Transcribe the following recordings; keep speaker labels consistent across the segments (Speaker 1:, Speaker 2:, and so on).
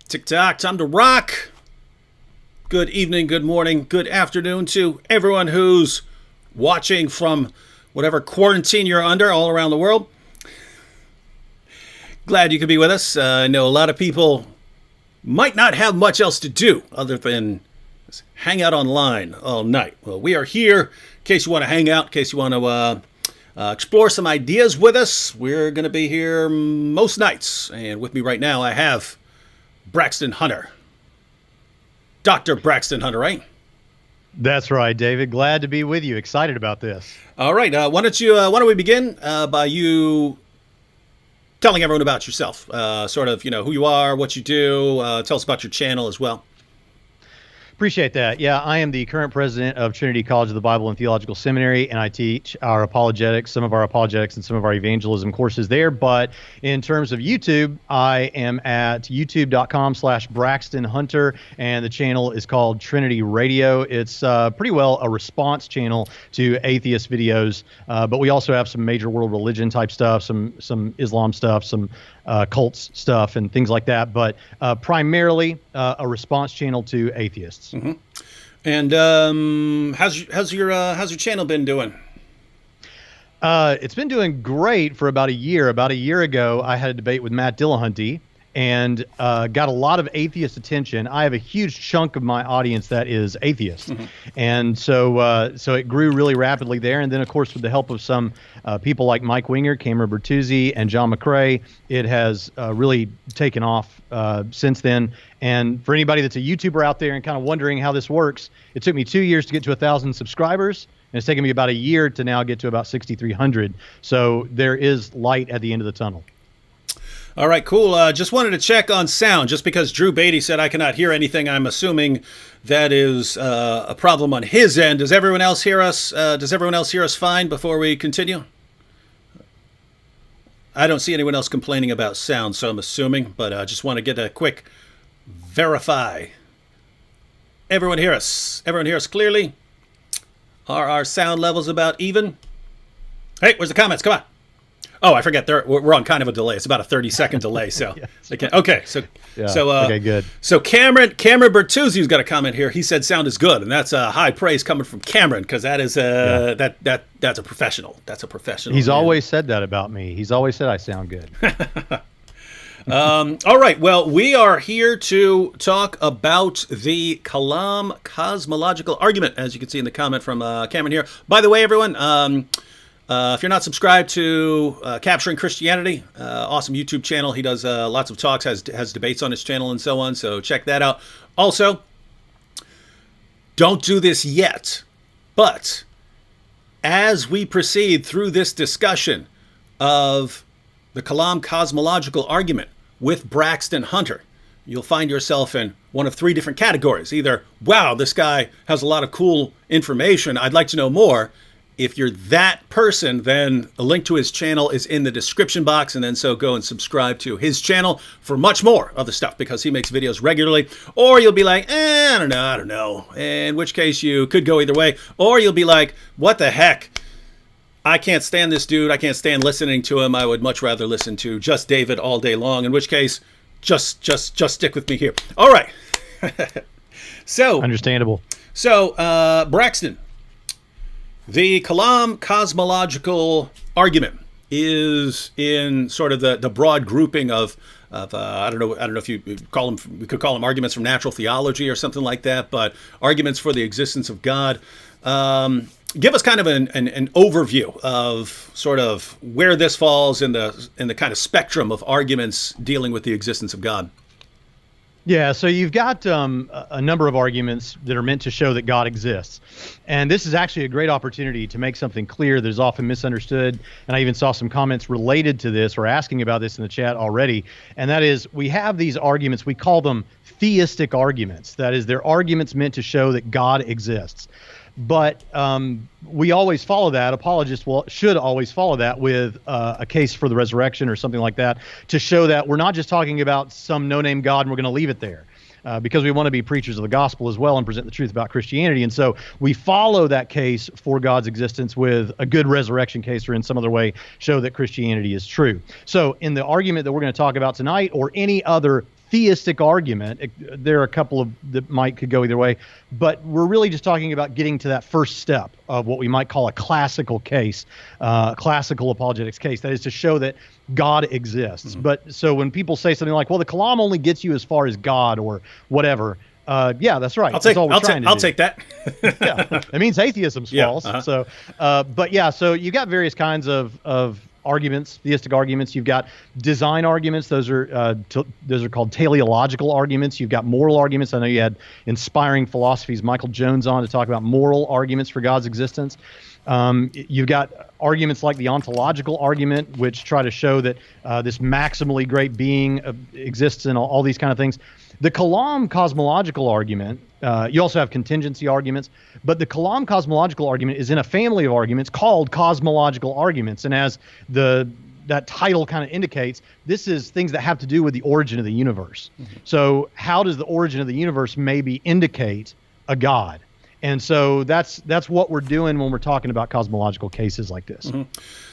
Speaker 1: Tick-tock, time to rock. Good evening, good morning, good afternoon to everyone who's watching from whatever quarantine you're under all around the world. Glad you could be with us. I know a lot of people might not have much else to do other than just hang out online all night. Well, we are here in case you want to hang out, in case you want to explore some ideas with us. We're going to be here most nights. And with me right now, I have Braxton Hunter. Dr. Braxton Hunter, right?
Speaker 2: That's right, David. Glad to be with you. Excited about this.
Speaker 1: All right. Why don't we begin by you telling everyone about yourself, sort of, who you are, what you do. Tell us about your channel as well.
Speaker 2: Appreciate that. Yeah, I am the current president of Trinity College of the Bible and Theological Seminary, and I teach our apologetics, some of our apologetics and some of our evangelism courses there. But in terms of YouTube, I am at youtube.com/Braxton Hunter, and the channel is called Trinity Radio. It's pretty well a response channel to atheist videos, but we also have some major world religion type stuff, some Islam stuff, some cults stuff and things like that, but primarily a response channel to atheists.
Speaker 1: Mm-hmm. And how's your channel been doing?
Speaker 2: It's been doing great for about a year. About a year ago, I had a debate with Matt Dillahunty and got a lot of atheist attention. I have a huge chunk of my audience that is atheist. Mm-hmm. And so it grew really rapidly there. And then, of course, with the help of some people like Mike Winger, Cameron Bertuzzi, and John McCrae, it has really taken off since then. And for anybody that's a YouTuber out there and kind of wondering how this works, it took me 2 years to get to 1,000 subscribers. And it's taken me about a year to now get to about 6,300. So there is light at the end of the tunnel.
Speaker 1: All right, cool. Just wanted to check on sound. Just because Drew Beatty said I cannot hear anything, I'm assuming that is a problem on his end. Does everyone else hear us? Does everyone else hear us fine before we continue? I don't see anyone else complaining about sound, so I'm assuming. But I just want to get a quick verify. Everyone hear us? Everyone hear us clearly? Are our sound levels about even? Hey, where's the comments? Come on. Oh, I forget. We're on kind of a delay. It's about a 30-second delay. So,
Speaker 2: yes.
Speaker 1: Okay. Okay, good. So Cameron Bertuzzi's got a comment here. He said sound is good, and that's high praise coming from Cameron because that is that's a professional. That's a professional.
Speaker 2: He's always said that about me. He's always said I sound good.
Speaker 1: All right. Well, we are here to talk about the Kalam Cosmological argument, as you can see in the comment from Cameron here. By the way, everyone. If you're not subscribed to Capturing Christianity, awesome YouTube channel. He does lots of talks, has debates on his channel and so on. So check that out. Also, don't do this yet. But as we proceed through this discussion of the Kalam Cosmological argument with Braxton Hunter, you'll find yourself in one of three different categories. Either, wow, this guy has a lot of cool information, I'd like to know more. If you're that person, then a link to his channel is in the description box, and then so go and subscribe to his channel for much more of the stuff because he makes videos regularly. Or you'll be like, I don't know, in which case you could go either way. Or you'll be like, what the heck? I can't stand this dude. I can't stand listening to him. I would much rather listen to just David all day long, in which case, just stick with me here. All right. So
Speaker 2: understandable.
Speaker 1: So, Braxton. The Kalam Cosmological argument is in sort of the broad grouping of I don't know if you call them, we could call them arguments from natural theology or something like that, but arguments for the existence of God. Give us kind of an overview of sort of where this falls in the kind of spectrum of arguments dealing with the existence of God.
Speaker 2: Yeah, so you've got a number of arguments that are meant to show that God exists. And this is actually a great opportunity to make something clear that is often misunderstood. And I even saw some comments related to this or asking about this in the chat already. And that is, we have these arguments, we call them theistic arguments. That is, they're arguments meant to show that God exists. But we always follow that. Apologists should always follow that with a case for the resurrection or something like that to show that we're not just talking about some no-name God and we're going to leave it there. Because we want to be preachers of the gospel as well and present the truth about Christianity. And so we follow that case for God's existence with a good resurrection case or in some other way show that Christianity is true. So in the argument that we're going to talk about tonight or any other theistic argument. There are a couple of that could go either way, but we're really just talking about getting to that first step of what we might call a classical case, classical apologetics case. That is to show that God exists. But so when people say something like, well, the Kalam only gets you as far as God or whatever, yeah, that's right.
Speaker 1: I'll take that.
Speaker 2: Yeah, it means atheism's false. So, but yeah, so you got various kinds of arguments, theistic arguments. You've got design arguments. Those are called teleological arguments. You've got moral arguments. I know you had Inspiring Philosophy's Michael Jones on to talk about moral arguments for God's existence. You've got arguments like the ontological argument, which try to show that this maximally great being exists and all these kind of things. The Kalam cosmological argument, you also have contingency arguments, but the Kalam cosmological argument is in a family of arguments called cosmological arguments. And as that title kind of indicates, this is things that have to do with the origin of the universe. So how does the origin of the universe maybe indicate a God? And so that's what we're doing when we're talking about cosmological cases like this.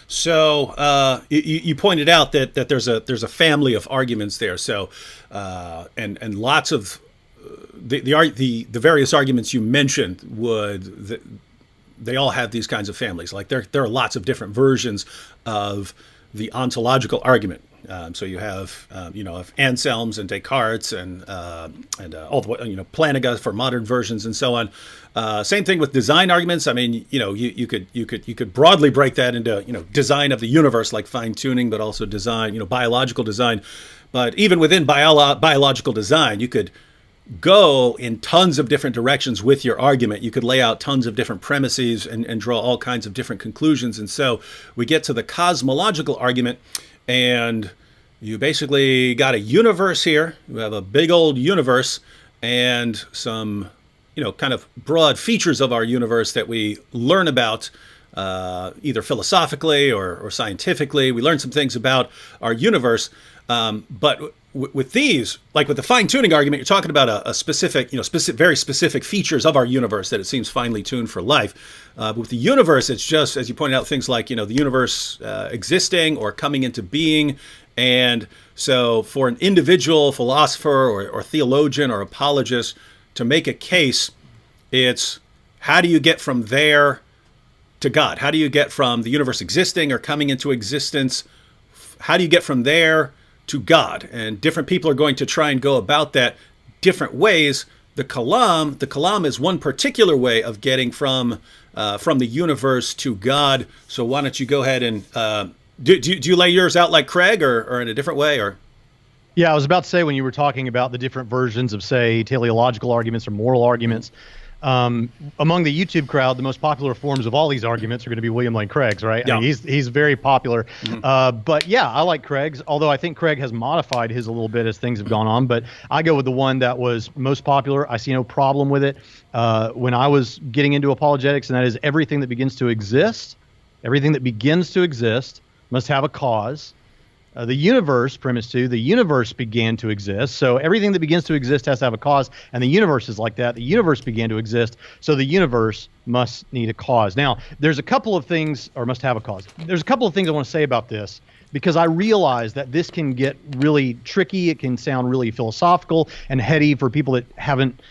Speaker 1: So you pointed out that there's a family of arguments there. So and lots of the various arguments you mentioned they all have these kinds of families. Like there are lots of different versions of the ontological argument. So you have of Anselm's and Descartes and all the Plantinga for modern versions and so on. Same thing with design arguments. I mean, you could broadly break that into design of the universe, like fine tuning, but also design, biological design. But even within biological design, you could go in tons of different directions with your argument. You could lay out tons of different premises and draw all kinds of different conclusions. And so we get to the cosmological argument, and you basically got a universe here. You have a big old universe and some, kind of broad features of our universe that we learn about either philosophically or scientifically. We learn some things about our universe. But with these, like with the fine-tuning argument, you're talking about a specific, very specific features of our universe that it seems finely tuned for life. But with the universe, it's just, as you pointed out, things like, the universe existing or coming into being. And so for an individual philosopher or theologian or apologist to make a case, it's how do you get from there to God? How do you get from the universe existing or coming into existence? How do you get from there to God? And different people are going to try and go about that different ways. The Kalam is one particular way of getting from the universe to God. So why don't you go ahead and do you lay yours out like Craig or in a different way? Or
Speaker 2: yeah, I was about to say, when you were talking about the different versions of, say, teleological arguments or moral arguments, among the YouTube crowd, the most popular forms of all these arguments are going to be William Lane Craig's, right?
Speaker 1: Yeah.
Speaker 2: I mean, he's very popular. But yeah, I like Craig's, although I think Craig has modified his a little bit as things have gone on. But I go with the one that was most popular. I see no problem with it when I was getting into apologetics, and that is everything that begins to exist must have a cause. The universe, premise 2, the universe began to exist. So everything that begins to exist has to have a cause, and the universe is like that. The universe began to exist, so the universe must need a cause. Now, there's a couple of things, or must have a cause. There's a couple of things I want to say about this, because I realize that this can get really tricky. It can sound really philosophical and heady for people that haven't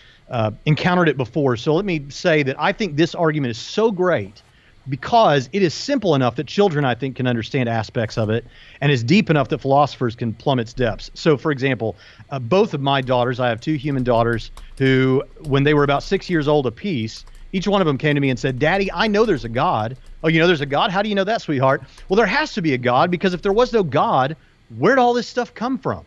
Speaker 2: encountered it before. So let me say that I think this argument is so great because it is simple enough that children, I think, can understand aspects of it, and is deep enough that philosophers can plumb its depths. So, for example, both of my daughters, I have 2 human daughters, who, when they were about 6 years old apiece, each one of them came to me and said, "Daddy, I know there's a God." "Oh, you know there's a God? How do you know that, sweetheart?" "Well, there has to be a God, because if there was no God, where'd all this stuff come from?"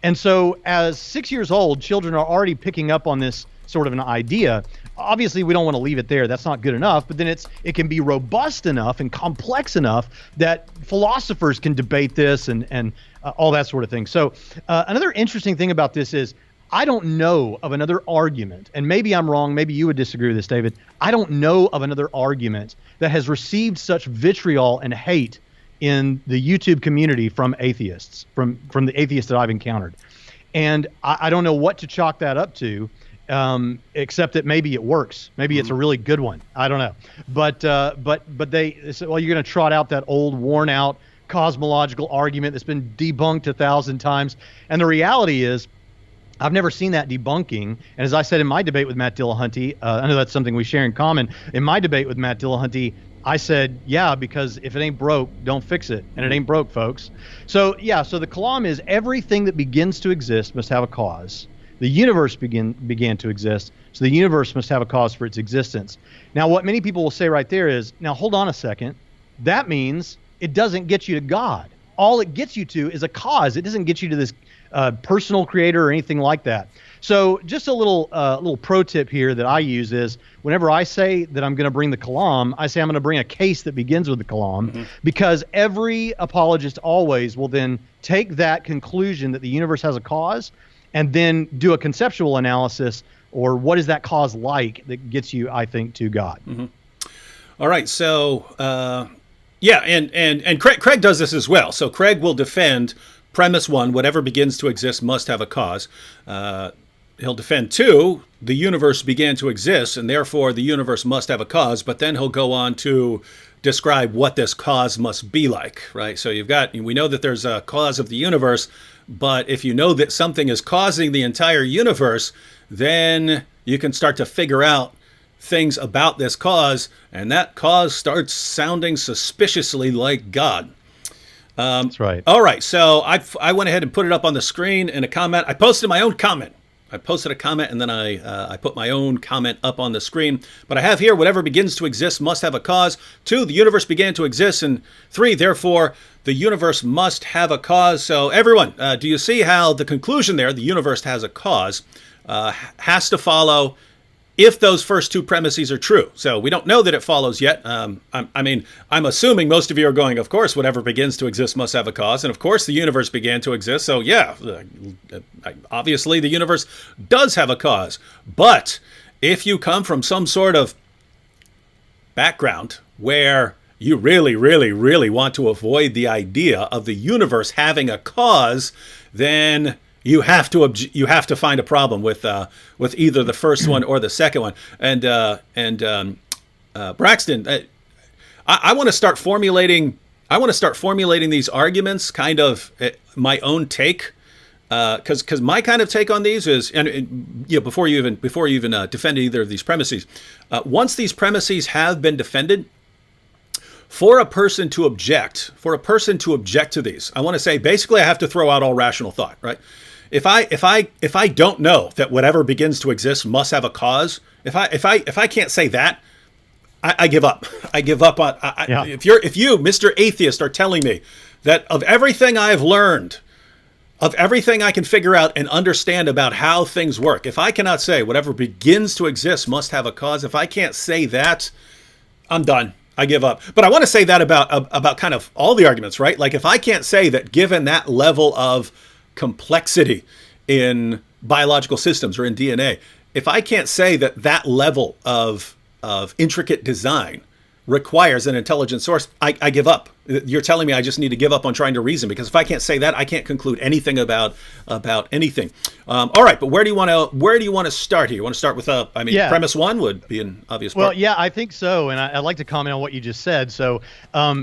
Speaker 2: And so as 6 years old, children are already picking up on this sort of an idea. Obviously, we don't want to leave it there. That's not good enough. But then it can be robust enough and complex enough that philosophers can debate this and all that sort of thing. So another interesting thing about this is I don't know of another argument, and maybe I'm wrong. Maybe you would disagree with this, David. I don't know of another argument that has received such vitriol and hate in the YouTube community from atheists, from the atheists that I've encountered. And I don't know what to chalk that up to. Except that maybe it works. Maybe it's a really good one. I don't know. But they said, well, you're going to trot out that old, worn out cosmological argument that's been debunked 1,000 times. And the reality is, I've never seen that debunking. And as I said in my debate with Matt Dillahunty, I know that's something we share in common. In my debate with Matt Dillahunty, I said, yeah, because if it ain't broke, don't fix it. And it ain't broke, folks. So, yeah, so the kalam is everything that begins to exist must have a cause. The universe began to exist, so the universe must have a cause for its existence. Now, what many people will say right there is, now, hold on a second. That means it doesn't get you to God. All it gets you to is a cause. It doesn't get you to this personal creator or anything like that. So just a little pro tip here that I use is whenever I say that I'm going to bring the kalam, I say I'm going to bring a case that begins with the kalam, because every apologist always will then take that conclusion that the universe has a cause and then do a conceptual analysis, or what is that cause like that gets you, I think, to God.
Speaker 1: All right. So, yeah, and Craig does this as well. So Craig will defend premise 1, whatever begins to exist must have a cause. He'll defend 2, the universe began to exist, and therefore the universe must have a cause, but then he'll go on to describe what this cause must be like, right? So we know that there's a cause of the universe, but if you know that something is causing the entire universe, then you can start to figure out things about this cause, and that cause starts sounding suspiciously like God.
Speaker 2: That's right.
Speaker 1: All right, so I went ahead and put it up on the screen in a comment. I posted my own comment. I posted a comment, and then I put my own comment up on the screen. But I have here, whatever begins to exist must have a cause. 2, the universe began to exist. And 3, therefore, the universe must have a cause. So everyone, do you see how the conclusion there, the universe has a cause, has to follow if those first 2 premises are true? So we don't know that it follows yet. I'm assuming most of you are going, of course, whatever begins to exist must have a cause. And of course, the universe began to exist. So yeah, obviously the universe does have a cause. But if you come from some sort of background where you really, really, really want to avoid the idea of the universe having a cause, then you have to find a problem with either the first one or the second one. And Braxton, I want to start formulating these arguments, kind of my own take, because my kind of take on these is, and before you even defend either of these premises, once these premises have been defended, for a person to object to these, I want to say basically I have to throw out all rational thought, right? If I don't know that whatever begins to exist must have a cause, if I can't say that, I give up. I give up on. If you, Mr. Atheist, are telling me that of everything I've learned, of everything I can figure out and understand about how things work, if I cannot say whatever begins to exist must have a cause, if I can't say that, I'm done. I give up. But I want to say that about kind of all the arguments, right? Like if I can't say that given that level of complexity in biological systems or in DNA, if I can't say that level of intricate design requires an intelligent source, I give up. You're telling me I just need to give up on trying to reason, because if I can't say that, I can't conclude anything about anything. All right, but where do you want to start here? You want to start with premise 1 would be an obvious part.
Speaker 2: Well, yeah, I think so, and I'd like to comment on what you just said. So,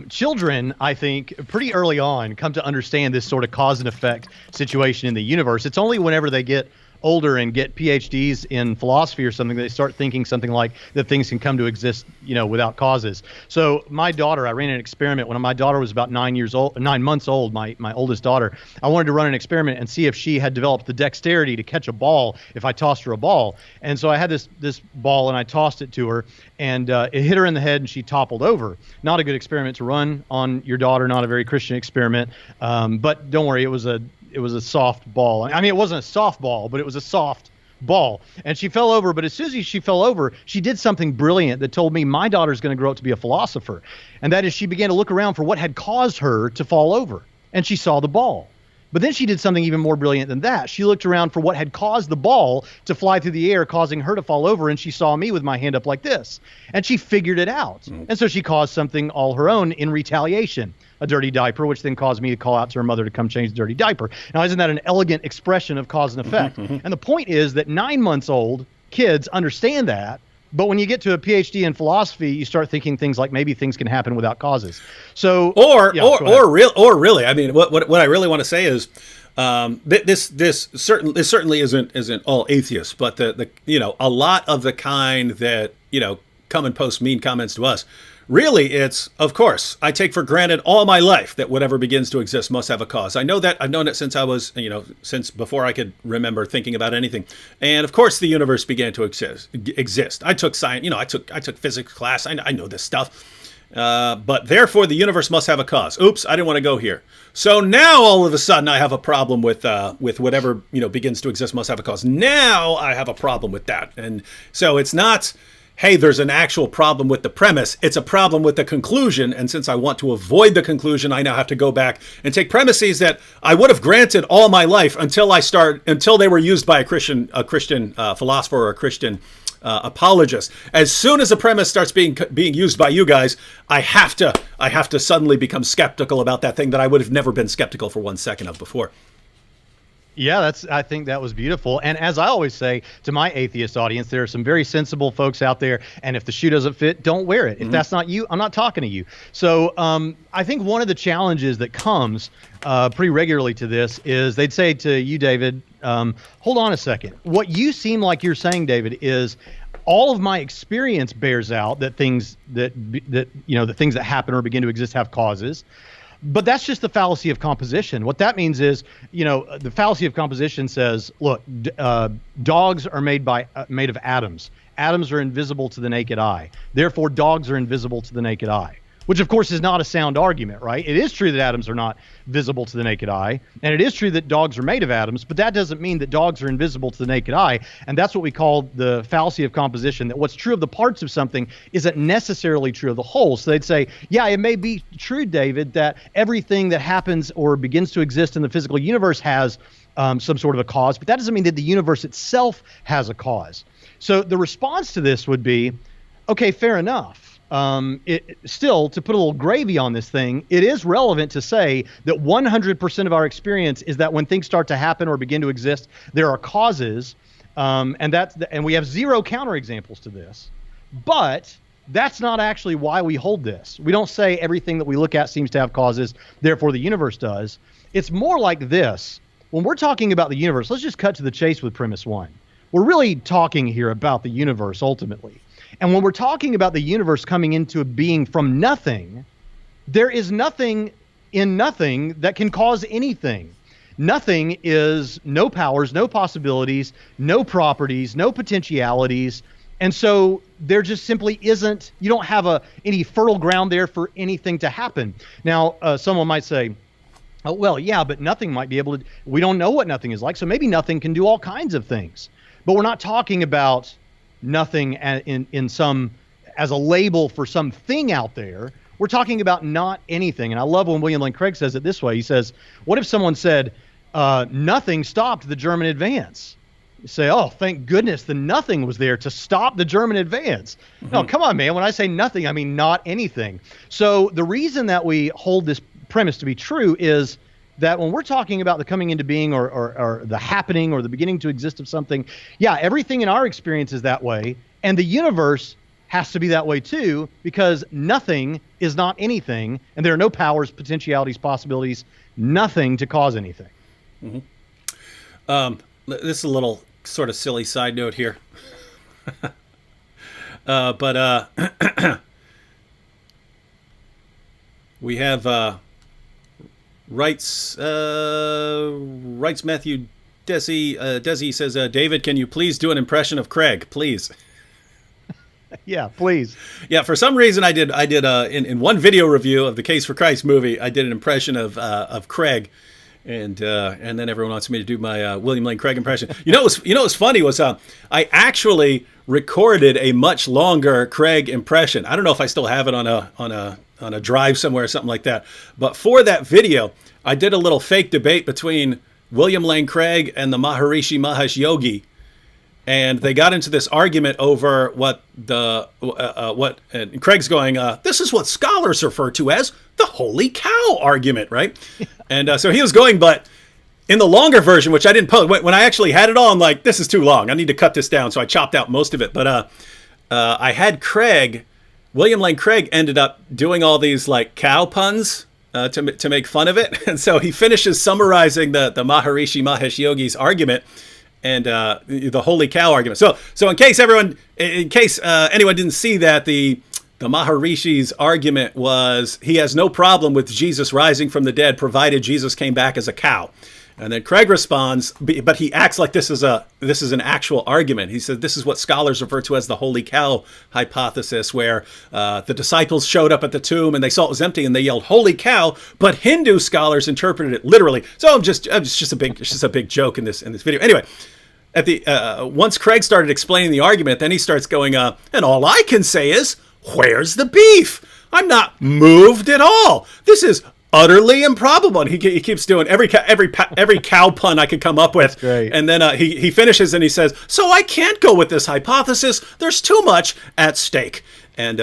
Speaker 2: children, I think, pretty early on, come to understand this sort of cause and effect situation in the universe. It's only whenever they get older and get PhDs in philosophy or something, they start thinking something like that things can come to exist, without causes. So my daughter, I ran an experiment when my daughter was about 9 months old, my oldest daughter. I wanted to run an experiment and see if she had developed the dexterity to catch a ball if I tossed her a ball. And so I had this ball and I tossed it to her, and it hit her in the head and she toppled over. Not a good experiment to run on your daughter, not a very Christian experiment. But don't worry, it was a soft ball. I mean, it wasn't a soft ball, but it was a soft ball. And she fell over, but as soon as she fell over, she did something brilliant that told me my daughter's going to grow up to be a philosopher. And that is, she began to look around for what had caused her to fall over. And she saw the ball. But then she did something even more brilliant than that. She looked around for what had caused the ball to fly through the air, causing her to fall over, and she saw me with my hand up like this. And she figured it out. And so she caused something all her own in retaliation, a dirty diaper, which then caused me to call out to her mother to come change the dirty diaper. Now, isn't that an elegant expression of cause and effect? And the point is that 9 months old kids understand that. But when you get to a PhD in philosophy, you start thinking things like maybe things can happen without causes. So,
Speaker 1: really, I mean, what I really want to say is, This certainly isn't all atheists, but the a lot of the kind that come and post mean comments to us. Really, it's, of course, I take for granted all my life that whatever begins to exist must have a cause. I know that. I've known it since I was, since before I could remember thinking about anything. And of course, the universe began to exist. I took science, I took physics class. I know this stuff. But therefore, the universe must have a cause. Oops, I didn't want to go here. So now, all of a sudden, I have a problem with whatever begins to exist must have a cause. Now I have a problem with that, and so it's not, hey, there's an actual problem with the premise. It's a problem with the conclusion, and since I want to avoid the conclusion, I now have to go back and take premises that I would have granted all my life until they were used by a Christian philosopher or a Christian apologist. As soon as a premise starts being used by you guys, I have to suddenly become skeptical about that thing that I would have never been skeptical for 1 second of before.
Speaker 2: Yeah, I think that was beautiful. And as I always say to my atheist audience, there are some very sensible folks out there. And if the shoe doesn't fit, don't wear it. If that's not you, I'm not talking to you. So I think one of the challenges that comes pretty regularly to this is they'd say to you, David, hold on a second. What you seem like you're saying, David, is all of my experience bears out that things that the things that happen or begin to exist have causes. But that's just the fallacy of composition. What that means is, the fallacy of composition says, look, dogs are made of atoms. Atoms are invisible to the naked eye. Therefore, dogs are invisible to the naked eye, which, of course, is not a sound argument, right? It is true that atoms are not visible to the naked eye, and it is true that dogs are made of atoms, but that doesn't mean that dogs are invisible to the naked eye, and that's what we call the fallacy of composition, that what's true of the parts of something isn't necessarily true of the whole. So they'd say, yeah, it may be true, David, that everything that happens or begins to exist in the physical universe has some sort of a cause, but that doesn't mean that the universe itself has a cause. So the response to this would be, okay, fair enough. Still, to put a little gravy on this thing, it is relevant to say that 100% of our experience is that when things start to happen or begin to exist, there are causes, and we have zero counterexamples to this. But that's not actually why we hold this. We don't say everything that we look at seems to have causes, therefore the universe does. It's more like this. When we're talking about the universe, let's just cut to the chase with premise one. We're really talking here about the universe ultimately. And when we're talking about the universe coming into a being from nothing, there is nothing in nothing that can cause anything. Nothing is no powers, no possibilities, no properties, no potentialities. And so there just simply isn't, you don't have any fertile ground there for anything to happen. Now, someone might say, oh, well, yeah, but nothing might be able to, we don't know what nothing is like, so maybe nothing can do all kinds of things. But we're not talking about nothing in some as a label for something out there. We're talking about not anything. And I love when William Lane Craig says it this way. He says, what if someone said nothing stopped the German advance? You say, oh, thank goodness the nothing was there to stop the German advance. No, come on, man. When I say nothing, I mean not anything. So the reason that we hold this premise to be true is that when we're talking about the coming into being or the happening or the beginning to exist of something, yeah, everything in our experience is that way. And the universe has to be that way too, because nothing is not anything. And there are no powers, potentialities, possibilities, nothing to cause anything.
Speaker 1: Mm-hmm. This is a little sort of silly side note here. But we have... Writes Matthew Desi says, David, can you please do an impression of Craig, please?
Speaker 2: Yeah, please.
Speaker 1: Yeah, for some reason I did in one video review of the Case for Christ movie, I did an impression of Craig, and then everyone wants me to do my William Lane Craig impression. What's funny was I actually recorded a much longer Craig impression. I don't know if I still have it on a drive somewhere or something like that. But for that video, I did a little fake debate between William Lane Craig and the Maharishi Mahesh Yogi. And they got into this argument over and Craig's going, this is what scholars refer to as the holy cow argument, right? And so he was going, but in the longer version, which I didn't post, when I actually had it all, I'm like, this is too long. I need to cut this down. So I chopped out most of it. But I had William Lane Craig ended up doing all these like cow puns to make fun of it. And so he finishes summarizing the Maharishi Mahesh Yogi's argument and the holy cow argument. So in case anyone didn't see that, the Maharishi's argument was he has no problem with Jesus rising from the dead, provided Jesus came back as a cow. And then Craig responds, but he acts like this is an actual argument. He said this is what scholars refer to as the holy cow hypothesis, where the disciples showed up at the tomb and they saw it was empty and they yelled "holy cow," but Hindu scholars interpreted it literally. So it's just a big joke in this video. Anyway, at the once Craig started explaining the argument, then he starts going, and all I can say is, where's the beef? I'm not moved at all. This is utterly improbable. And he keeps doing every cow pun I could come up with.
Speaker 2: That's great.
Speaker 1: And then he finishes and he says, so I can't go with this hypothesis. There's too much at stake. And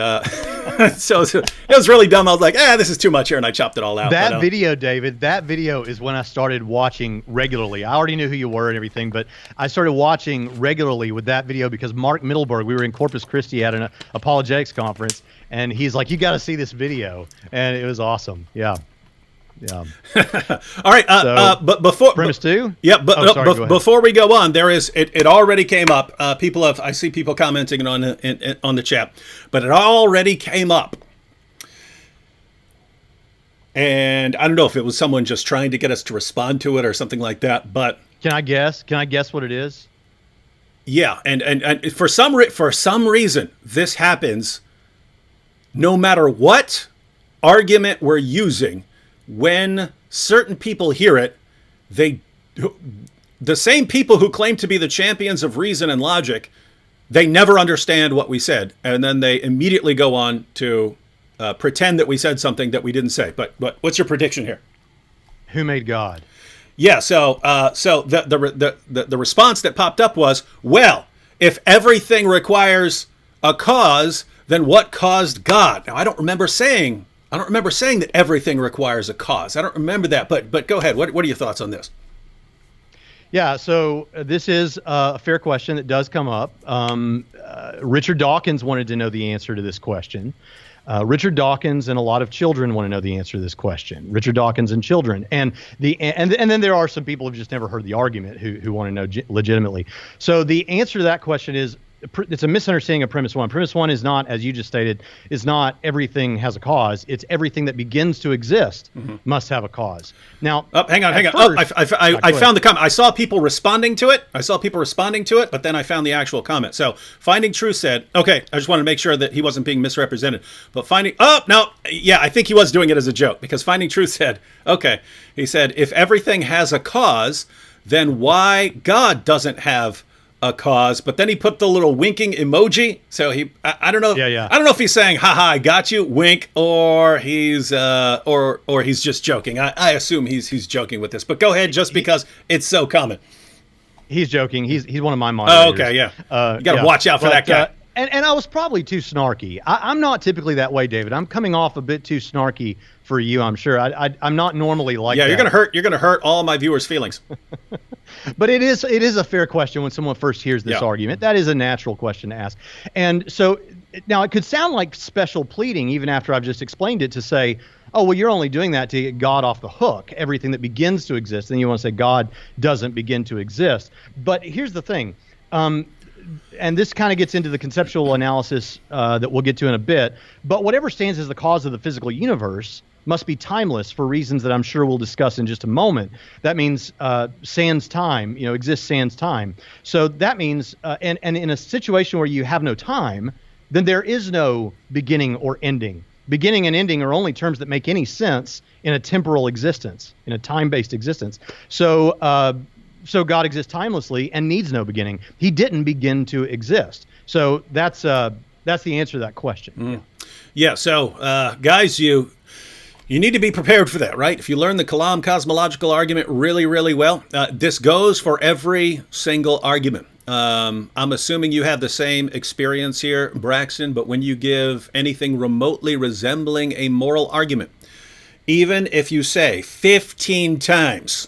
Speaker 1: so it was really dumb. I was like, this is too much here. And I chopped it all out.
Speaker 2: That video, David, that video is when I started watching regularly. I already knew who you were and everything, but I started watching regularly with that video because Mark Middleberg, we were in Corpus Christi at an apologetics conference, and he's like, you got to see this video. And it was awesome. Yeah. Yeah.
Speaker 1: All right. But before
Speaker 2: premise two.
Speaker 1: Yeah. But before we go on, there is it already came up. I see people commenting on the chat, but it already came up. And I don't know if it was someone just trying to get us to respond to it or something like that. But
Speaker 2: can I guess? Can I guess what it is?
Speaker 1: Yeah. And for some reason, this happens no matter what argument we're using. When certain people hear it, the same people who claim to be the champions of reason and logic, they never understand what we said, and then they immediately go on to pretend that we said something that we didn't say. But what's your prediction here?
Speaker 2: Who made God?
Speaker 1: Yeah. So the response that popped up was, well, if everything requires a cause, then what caused God? Now I don't remember saying that everything requires a cause. I don't remember that, but go ahead. What are your thoughts on this?
Speaker 2: Yeah, so this is a fair question that does come up. Richard Dawkins wanted to know the answer to this question. Richard Dawkins and a lot of children want to know the answer to this question. Richard Dawkins and children, and then there are some people who've just never heard the argument who want to know legitimately. So the answer to that question is, it's a misunderstanding of premise one. Premise one is not, as you just stated, is not everything has a cause. It's everything that begins to exist must have a cause. Now,
Speaker 1: hang on. First, I found the comment. I saw people responding to it. But then I found the actual comment. So Finding Truth said, okay, I just wanted to make sure that he wasn't being misrepresented. But I think he was doing it as a joke, because Finding Truth said, okay, he said, if everything has a cause, then why God doesn't have a cause? But then he put the little winking emoji. So I don't know.
Speaker 2: Yeah.
Speaker 1: I don't know if he's saying, haha, I got you, wink, or he's just joking. I assume he's joking with this, but go ahead, just because it's so common.
Speaker 2: He's joking. He's one of my moderators.
Speaker 1: Oh, okay. Yeah. You got to watch out for that guy.
Speaker 2: And I was probably too snarky. I'm not typically that way, David. I'm coming off a bit too snarky for you, I'm sure. I'm not normally like that.
Speaker 1: Yeah, you're gonna hurt all my viewers' feelings.
Speaker 2: But it is a fair question when someone first hears this argument. That is a natural question to ask. And so now it could sound like special pleading, even after I've just explained it, to say, oh, well, you're only doing that to get God off the hook. Everything that begins to exist, then you want to say God doesn't begin to exist. But here's the thing. And this kind of gets into the conceptual analysis that we'll get to in a bit. But whatever stands as the cause of the physical universe must be timeless for reasons that I'm sure we'll discuss in just a moment. That means sans time, exists sans time. So that means, and in a situation where you have no time, then there is no beginning or ending. Beginning and ending are only terms that make any sense in a temporal existence, in a time-based existence. So God exists timelessly and needs no beginning. He didn't begin to exist. So that's the answer to that question.
Speaker 1: Yeah. So guys, you need to be prepared for that, right? If you learn the Kalam cosmological argument really, really well, this goes for every single argument. I'm assuming you have the same experience here, Braxton, but when you give anything remotely resembling a moral argument, even if you say 15 times,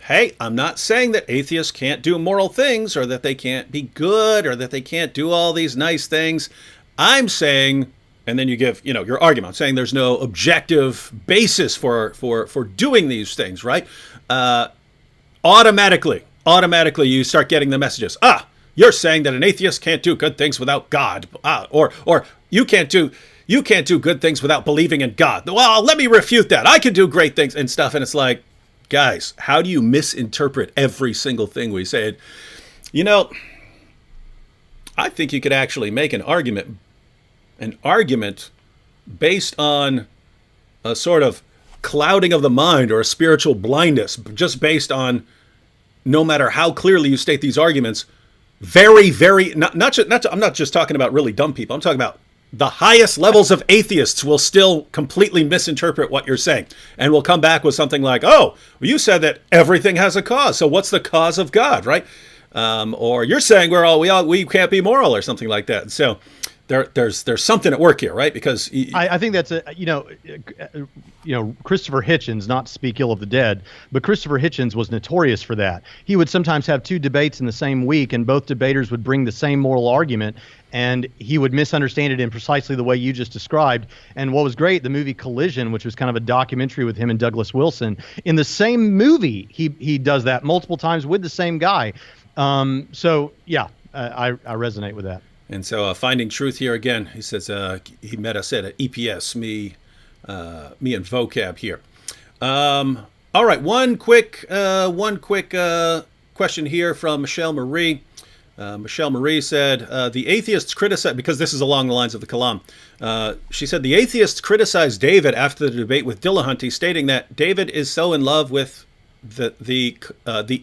Speaker 1: hey, I'm not saying that atheists can't do moral things or that they can't be good or that they can't do all these nice things. I'm saying and then you give, your argument. I'm saying there's no objective basis for doing these things, right? Automatically you start getting the messages. You're saying that an atheist can't do good things without God. Or you can't do good things without believing in God. Well, let me refute that. I can do great things and stuff. And it's like, guys, how do you misinterpret every single thing we say? I think you could actually make an argument based on a sort of clouding of the mind or a spiritual blindness, just based on, no matter how clearly you state these arguments, very, very, I'm not just talking about really dumb people. I'm talking about the highest levels of atheists will still completely misinterpret what you're saying, and will come back with something like, "Oh, well, you said that everything has a cause. So what's the cause of God, right?" Or you're saying we can't be moral or something like that. So there's something at work here, right? Because
Speaker 2: I think that's Christopher Hitchens, not to speak ill of the dead, but Christopher Hitchens was notorious for that. He would sometimes have two debates in the same week, and both debaters would bring the same moral argument, and he would misunderstand it in precisely the way you just described. And what was great, the movie Collision, which was kind of a documentary with him and Douglas Wilson, in the same movie, he does that multiple times with the same guy. So yeah, I resonate with that.
Speaker 1: And so finding truth here again, he says he met us at EPS, me and Vocab here. All right, one quick question here from Michelle Marie. Michelle Marie said, the atheists criticize, because this is along the lines of the Kalam, she said, the atheists criticized David after the debate with Dillahunty, stating that David is so in love with the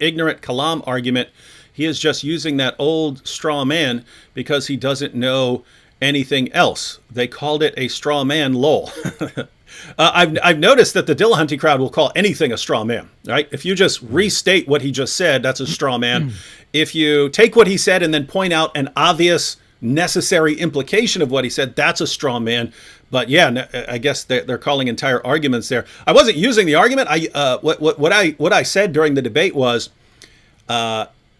Speaker 1: ignorant Kalam argument, he is just using that old straw man because he doesn't know anything else. They called it a straw man, lol. I've noticed that the Dillahunty crowd will call anything a straw man, right? If you just restate what he just said, that's a straw man. If you take what he said and then point out an obvious necessary implication of what he said, that's a straw man. But yeah, I guess they're calling entire arguments there. I wasn't using the argument. What I said during the debate was,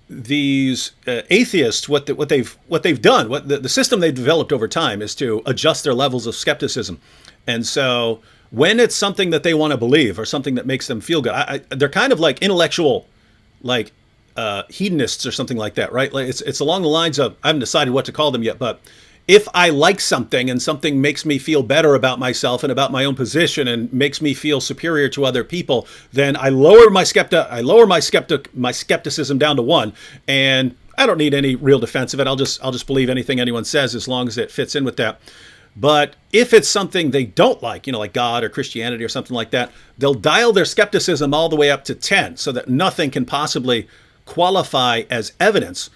Speaker 1: these atheists, what they've done, the system they've developed over time is to adjust their levels of skepticism. And so when it's something that they want to believe or something that makes them feel good, they're kind of like intellectual, like hedonists or something like that, right? Like it's along the lines of, I haven't decided what to call them yet, but if I like something and something makes me feel better about myself and about my own position and makes me feel superior to other people, then I lower my skepticism down to 1, and I don't need any real defense of it. I'll just believe anything anyone says as long as it fits in with that. But if it's something they don't like, like God or Christianity or something like that, they'll dial their skepticism all the way up to 10 so that nothing can possibly qualify as evidence.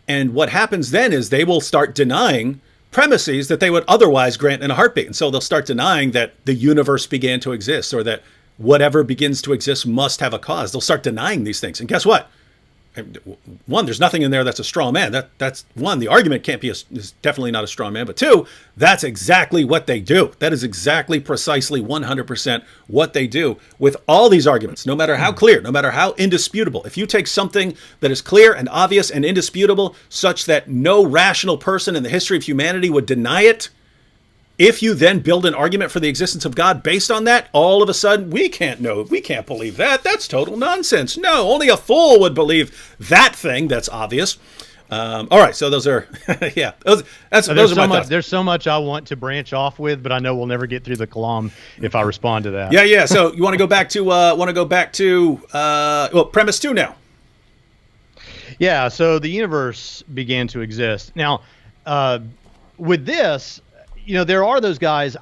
Speaker 1: And what happens then is they will start denying premises that they would otherwise grant in a heartbeat. And so they'll start denying that the universe began to exist or that whatever begins to exist must have a cause. They'll start denying these things. And guess what? 1, there's nothing in there that's a straw man. That's 1, the argument can't be is definitely not a straw man. But 2, that's exactly what they do. That is exactly precisely 100% what they do with all these arguments, no matter how clear, no matter how indisputable. If you take something that is clear and obvious and indisputable, such that no rational person in the history of humanity would deny it, if you then build an argument for the existence of God based on that, all of a sudden, we can't believe that. That's total nonsense. No, only a fool would believe that thing that's obvious. All right, so those are, yeah, those are my thoughts.
Speaker 2: There's so much I want to branch off with, but I know we'll never get through the Kalam if I respond to that.
Speaker 1: Yeah. So you want to go back to, premise 2 now.
Speaker 2: Yeah, so the universe began to exist. Now, with this, there are those guys.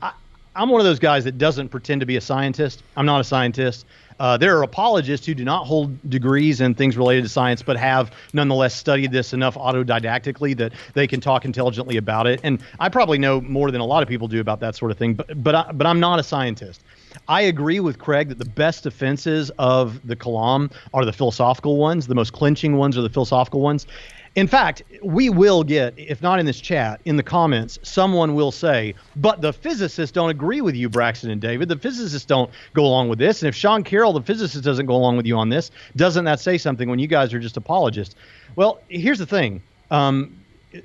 Speaker 2: I'm one of those guys that doesn't pretend to be a scientist. I'm not a scientist. There are apologists who do not hold degrees in things related to science, but have nonetheless studied this enough autodidactically that they can talk intelligently about it. And I probably know more than a lot of people do about that sort of thing, but I'm not a scientist. I agree with Craig that the best defenses of the Kalam are the philosophical ones. The most clinching ones are the philosophical ones. In fact, we will get, if not in this chat, in the comments, someone will say, but the physicists don't agree with you, Braxton and David. The physicists don't go along with this. And if Sean Carroll, the physicist, doesn't go along with you on this, doesn't that say something when you guys are just apologists? Well, here's the thing.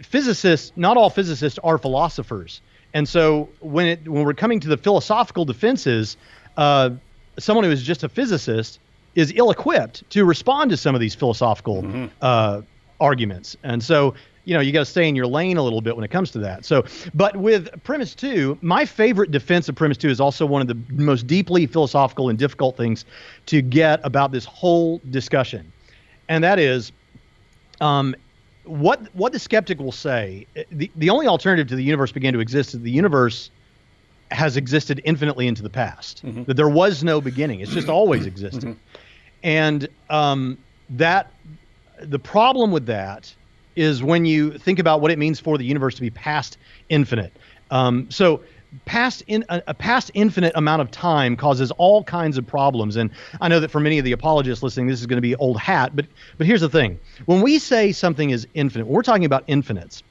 Speaker 2: Physicists, not all physicists are philosophers. And so when we're coming to the philosophical defenses, someone who is just a physicist is ill-equipped to respond to some of these philosophical arguments. And so, you got to stay in your lane a little bit when it comes to that. So, but with premise 2, my favorite defense of premise 2 is also one of the most deeply philosophical and difficult things to get about this whole discussion. And that is, what the skeptic will say, the only alternative to the universe began to exist is the universe has existed infinitely into the past, that there was no beginning. It's just always existed. And that the problem with that is when you think about what it means for the universe to be past infinite. So a past infinite amount of time causes all kinds of problems. And I know that for many of the apologists listening, this is going to be old hat, but here's the thing. When we say something is infinite, when we're talking about infinites,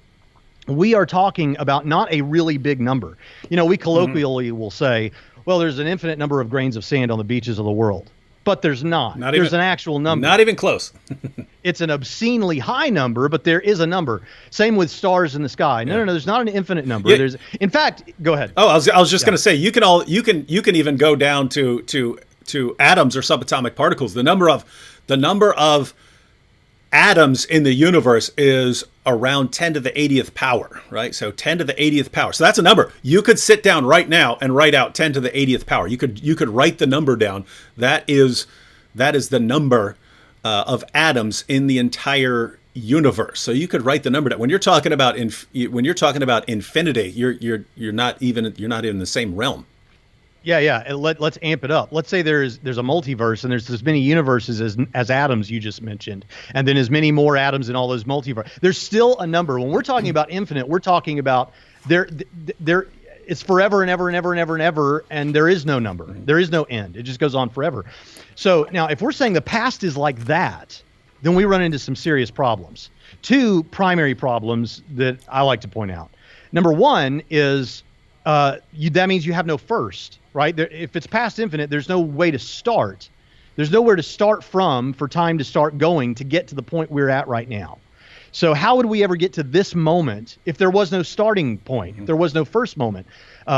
Speaker 2: we are talking about not a really big number. We colloquially will say, well, there's an infinite number of grains of sand on the beaches of the world. But there's not. There's an actual number.
Speaker 1: Not even close.
Speaker 2: It's an obscenely high number, but there is a number. Same with stars in the sky. No, there's not an infinite number.
Speaker 1: Yeah.
Speaker 2: In fact, go ahead.
Speaker 1: Oh, I was just going to say, you can even go down to atoms or subatomic particles. The number of atoms in the universe is around 10 to the 80th power, right? So 10 to the 80th power. So that's a number. You could sit down right now and write out 10 to the 80th power. You could write the number down. That is the number of atoms in the entire universe. So you could write the number down. When you're talking about infinity, you're not even in the same realm.
Speaker 2: Yeah. And let's amp it up. Let's say there's a multiverse and there's as many universes as atoms you just mentioned, and then as many more atoms in all those multiverses. There's still a number. When we're talking about infinite, we're talking about there. It's forever and ever and ever and ever and ever, and there is no number. There is no end. It just goes on forever. So now, if we're saying the past is like that, then we run into some serious problems. 2 primary problems that I like to point out. Number 1 is that means you have no first, right? If it's past infinite, there's no way to start. There's nowhere to start from for time to start going to get to the point we're at right now. So how would we ever get to this moment if there was no starting point, if there was no first moment?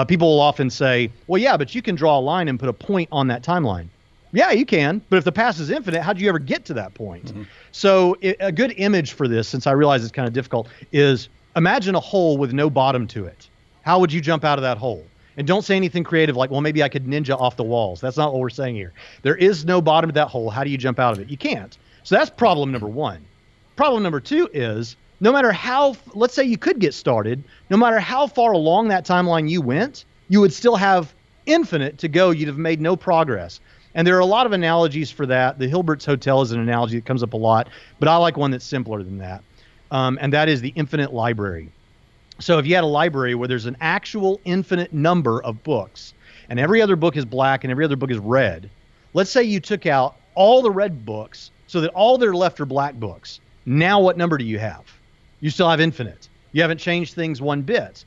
Speaker 2: People will often say, well, yeah, but you can draw a line and put a point on that timeline. Yeah, you can. But if the past is infinite, how'd you ever get to that point? So a good image for this, since I realize it's kind of difficult, is imagine a hole with no bottom to it. How would you jump out of that hole? And don't say anything creative like, well, maybe I could ninja off the walls. That's not what we're saying here. There is no bottom to that hole. How do you jump out of it? You can't. So that's problem number 1. Problem number 2 is no matter how, let's say you could get started, no matter how far along that timeline you went, you would still have infinite to go. You'd have made no progress. And there are a lot of analogies for that. The Hilbert's Hotel is an analogy that comes up a lot, but I like one that's simpler than that. And that is the infinite library. So if you had a library where there's an actual infinite number of books, and every other book is black and every other book is red, let's say you took out all the red books so that all that are left are black books. Now what number do you have? You still have infinite. You haven't changed things one bit.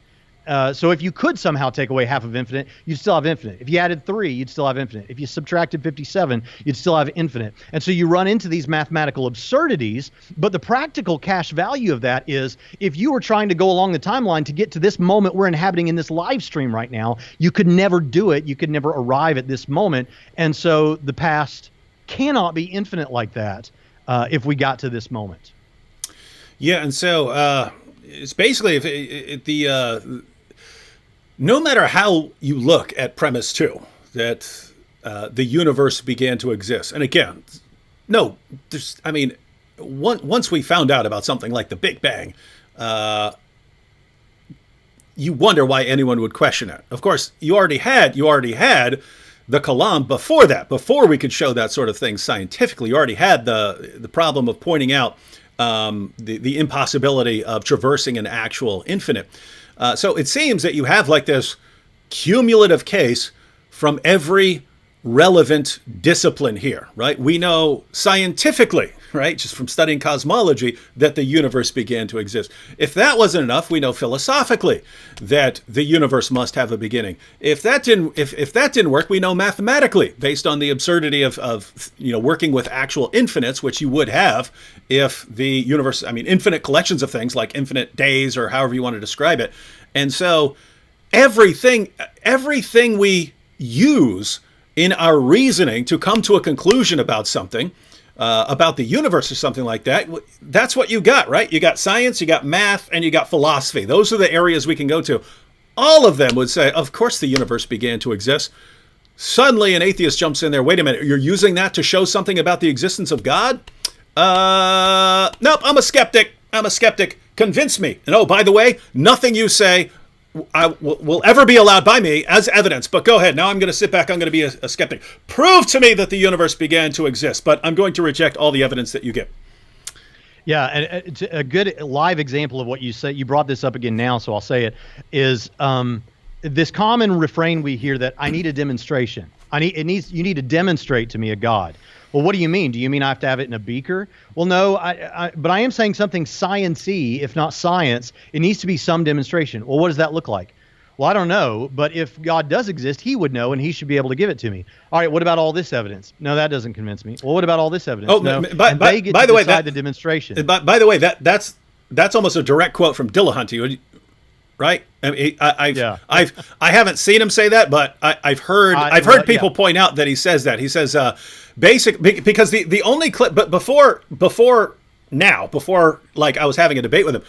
Speaker 2: So if you could somehow take away half of infinite, you'd still have infinite. If you added 3, you'd still have infinite. If you subtracted 57, you'd still have infinite. And so you run into these mathematical absurdities, but the practical cash value of that is if you were trying to go along the timeline to get to this moment we're inhabiting in this live stream right now, you could never do it. You could never arrive at this moment. And so the past cannot be infinite like that if we got to this moment.
Speaker 1: Yeah, and so it's basically no matter how you look at premise 2, that the universe began to exist. And again, once we found out about something like the Big Bang, you wonder why anyone would question it. Of course, you already had the Kalam before that, before we could show that sort of thing scientifically. You already had the problem of pointing out the impossibility of traversing an actual infinite. So it seems that you have like this cumulative case from every relevant discipline here, right? We know scientifically, right, just from studying cosmology, that the universe began to exist. If that wasn't enough, we know philosophically that the universe must have a beginning. If that didn't work, we know mathematically, based on the absurdity of working with actual infinites, which you would have if the universe, infinite collections of things like infinite days or however you want to describe it. And so everything we use in our reasoning to come to a conclusion about something, about the universe or something like that, that's what you got, right? You got science, you got math, and you got philosophy. Those are the areas we can go to. All of them would say, of course the universe began to exist. Suddenly an atheist jumps in there. Wait a minute, you're using that to show something about the existence of God? Nope, I'm a skeptic. Convince me. And oh, by the way, nothing you say will ever be allowed by me as evidence. But go ahead. Now I'm going to sit back. I'm going to be a skeptic. Prove to me that the universe began to exist. But I'm going to reject all the evidence that you give.
Speaker 2: Yeah, and a good live example of what you say, you brought this up again now, so I'll say it, is this common refrain we hear that I need a demonstration. You need to demonstrate to me a God. Well, what do you mean? Do you mean I have to have it in a beaker? Well, no, but I am saying something science-y, if not science. It needs to be some demonstration. Well, what does that look like? Well, I don't know, but if God does exist, he would know, and he should be able to give it to me. All right, what about all this evidence? No, that doesn't convince me. Well, what about all this evidence?
Speaker 1: Oh,
Speaker 2: no,
Speaker 1: by the way,
Speaker 2: the demonstration.
Speaker 1: By the way, that's almost a direct quote from Dillahunty, right? I mean, I haven't seen him say that, but I've heard people point out that he says that. He says because the only clip, but before like I was having a debate with him.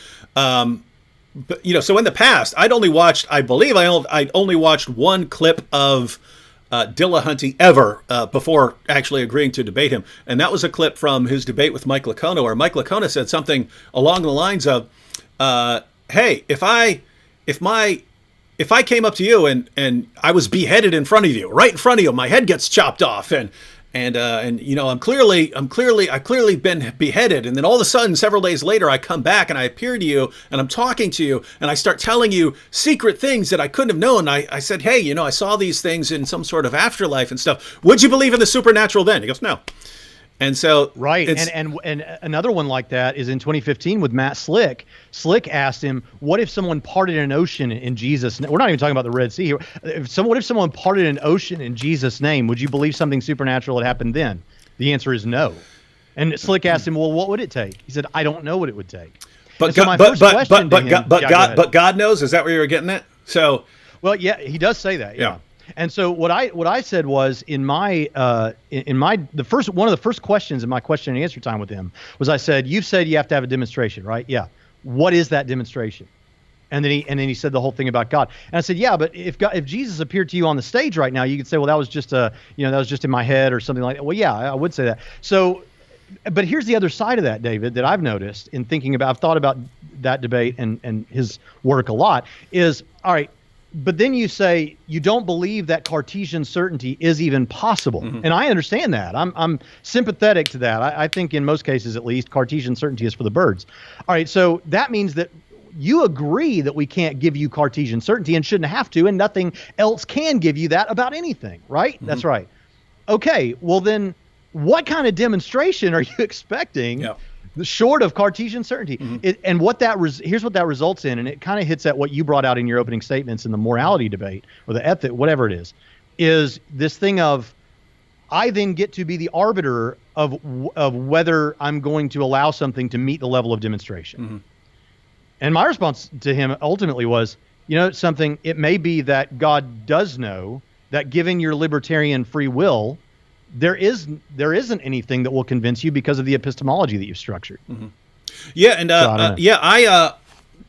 Speaker 1: But so in the past, I'd only watched one clip of Dillahunty ever before actually agreeing to debate him, and that was a clip from his debate with Mike Licona, where Mike Licona said something along the lines of, "Hey, if I came up to you and I was beheaded in front of you, right in front of you, my head gets chopped off, and I've clearly been beheaded, and then all of a sudden several days later I come back and I appear to you and I'm talking to you and I start telling you secret things that I couldn't have known. I said, hey, I saw these things in some sort of afterlife and stuff. Would you believe in the supernatural then? He goes, no. And so
Speaker 2: right, and another one like that is in 2015 with Matt Slick. Slick asked him, "What if someone parted an ocean in Jesus' name?" We're not even talking about the Red Sea here. What if someone parted an ocean in Jesus' name? Would you believe something supernatural had happened then? The answer is no. And Slick asked him, "Well, what would it take?" He said, "I don't know what it would take."
Speaker 1: But God knows. Is that where you're getting at? So,
Speaker 2: well, yeah, he does say that. Yeah. And so what I said was one of the first questions in my question and answer time with him was, I said, you've said you have to have a demonstration, right? Yeah. What is that demonstration? And then he said the whole thing about God. And I said, yeah, but if Jesus appeared to you on the stage right now, you could say, well, that was just that was just in my head or something like that. Well, yeah, I would say that. So, but here's the other side of that, David, that I've noticed in thinking about, I've thought about that debate and his work a lot is, all right, but then you say you don't believe that Cartesian certainty is even possible. Mm-hmm. And I understand that. I'm sympathetic to that. I think in most cases, at least, Cartesian certainty is for the birds. All right, so that means that you agree that we can't give you Cartesian certainty and shouldn't have to, and nothing else can give you that about anything, right? Mm-hmm. That's right. Okay, well then what kind of demonstration are you expecting? Yeah. Short of Cartesian certainty. Mm-hmm. And here's what that results in, and it kind of hits at what you brought out in your opening statements in the morality debate or the ethic, whatever it is this thing of I then get to be the arbiter of whether I'm going to allow something to meet the level of demonstration. Mm-hmm. And my response to him ultimately was, something, it may be that God does know that given your libertarian free will, there isn't anything that will convince you because of the epistemology that you've structured. Mm-hmm.
Speaker 1: Yeah, and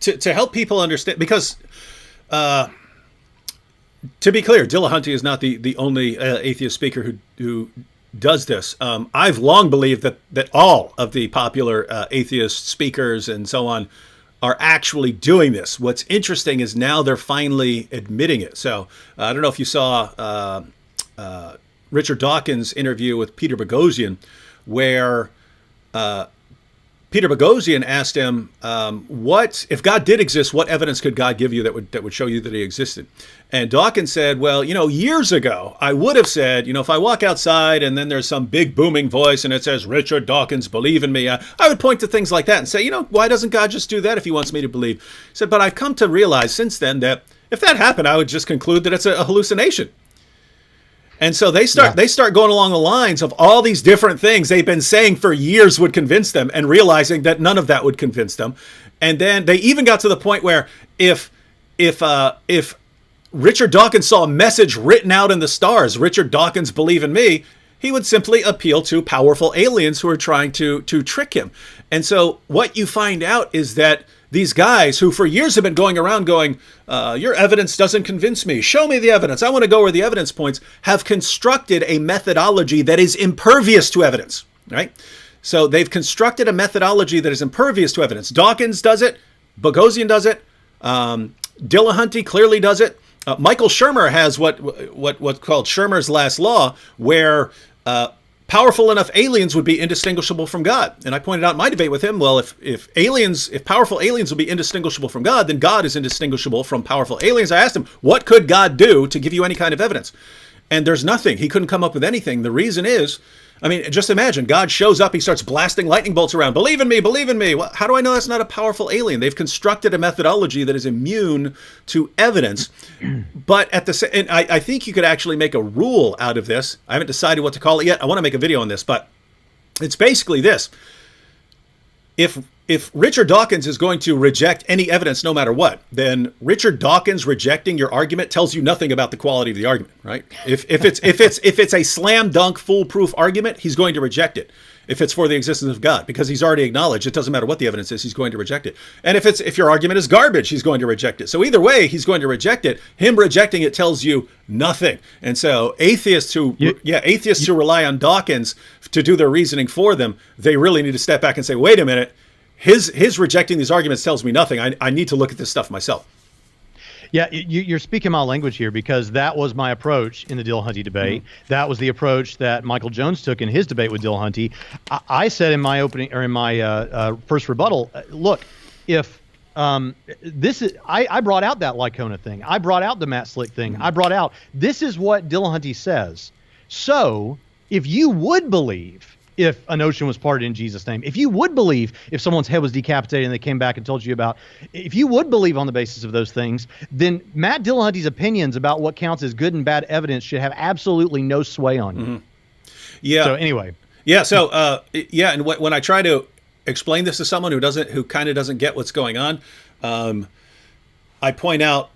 Speaker 1: to help people understand, because to be clear, Dillahunty is not the only atheist speaker who does this. I've long believed that all of the popular atheist speakers and so on are actually doing this. What's interesting is now they're finally admitting it. So I don't know if you saw Richard Dawkins' interview with Peter Boghossian, where Peter Boghossian asked him, "What if God did exist? What evidence could God give you that would show you that He existed?" And Dawkins said, "Well, years ago, I would have said, if I walk outside and then there's some big booming voice and it says Richard Dawkins, believe in me, I would point to things like that and say, why doesn't God just do that if He wants me to believe?" He said, "But I've come to realize since then that if that happened, I would just conclude that it's a hallucination." And so they start going along the lines of all these different things they've been saying for years would convince them, and realizing that none of that would convince them. And then they even got to the point where if Richard Dawkins saw a message written out in the stars, Richard Dawkins, believe in me, he would simply appeal to powerful aliens who are trying to trick him. And so what you find out is that these guys who for years have been going around going, your evidence doesn't convince me. Show me the evidence. I want to go where the evidence points, have constructed a methodology that is impervious to evidence, right? So they've constructed a methodology that is impervious to evidence. Dawkins does it. Boghossian does it. Dillahunty clearly does it. Michael Shermer has what's called Shermer's last law, where powerful enough aliens would be indistinguishable from God. And I pointed out in my debate with him, well, if powerful aliens will be indistinguishable from God, then God is indistinguishable from powerful aliens. I asked him, what could God do to give you any kind of evidence? And there's nothing. He couldn't come up with anything. The reason is, I mean, just imagine, God shows up, he starts blasting lightning bolts around. Believe in me, believe in me. Well, how do I know that's not a powerful alien? They've constructed a methodology that is immune to evidence. But at the same, and I think you could actually make a rule out of this. I haven't decided what to call it yet. I want to make a video on this, but it's basically this. If Richard Dawkins is going to reject any evidence no matter what, then Richard Dawkins rejecting your argument tells you nothing about the quality of the argument, right? If it's a slam dunk foolproof argument, he's going to reject it. If it's for the existence of God, because he's already acknowledged it doesn't matter what the evidence is, he's going to reject it. And if your argument is garbage, he's going to reject it. So either way, he's going to reject it. Him rejecting it tells you nothing. And so atheists who rely on Dawkins to do their reasoning for them, they really need to step back and say, wait a minute. His rejecting these arguments tells me nothing. I need to look at this stuff myself.
Speaker 2: Yeah, you're speaking my language here, because that was my approach in the Dillahunty debate. Mm-hmm. That was the approach that Michael Jones took in his debate with Dillahunty. I said in my opening, or in my first rebuttal, look, if this is, I brought out that Lycona thing. I brought out the Matt Slick thing. Mm-hmm. I brought out, this is what Dillahunty says. So if you would believe, if an ocean was parted in Jesus' name, if you would believe, if someone's head was decapitated and they came back and told you about, if you would believe on the basis of those things, then Matt Dillahunty's opinions about what counts as good and bad evidence should have absolutely no sway on you. Mm-hmm.
Speaker 1: Yeah.
Speaker 2: So anyway.
Speaker 1: Yeah. So yeah. And when I try to explain this to someone who kind of doesn't get what's going on, I point out,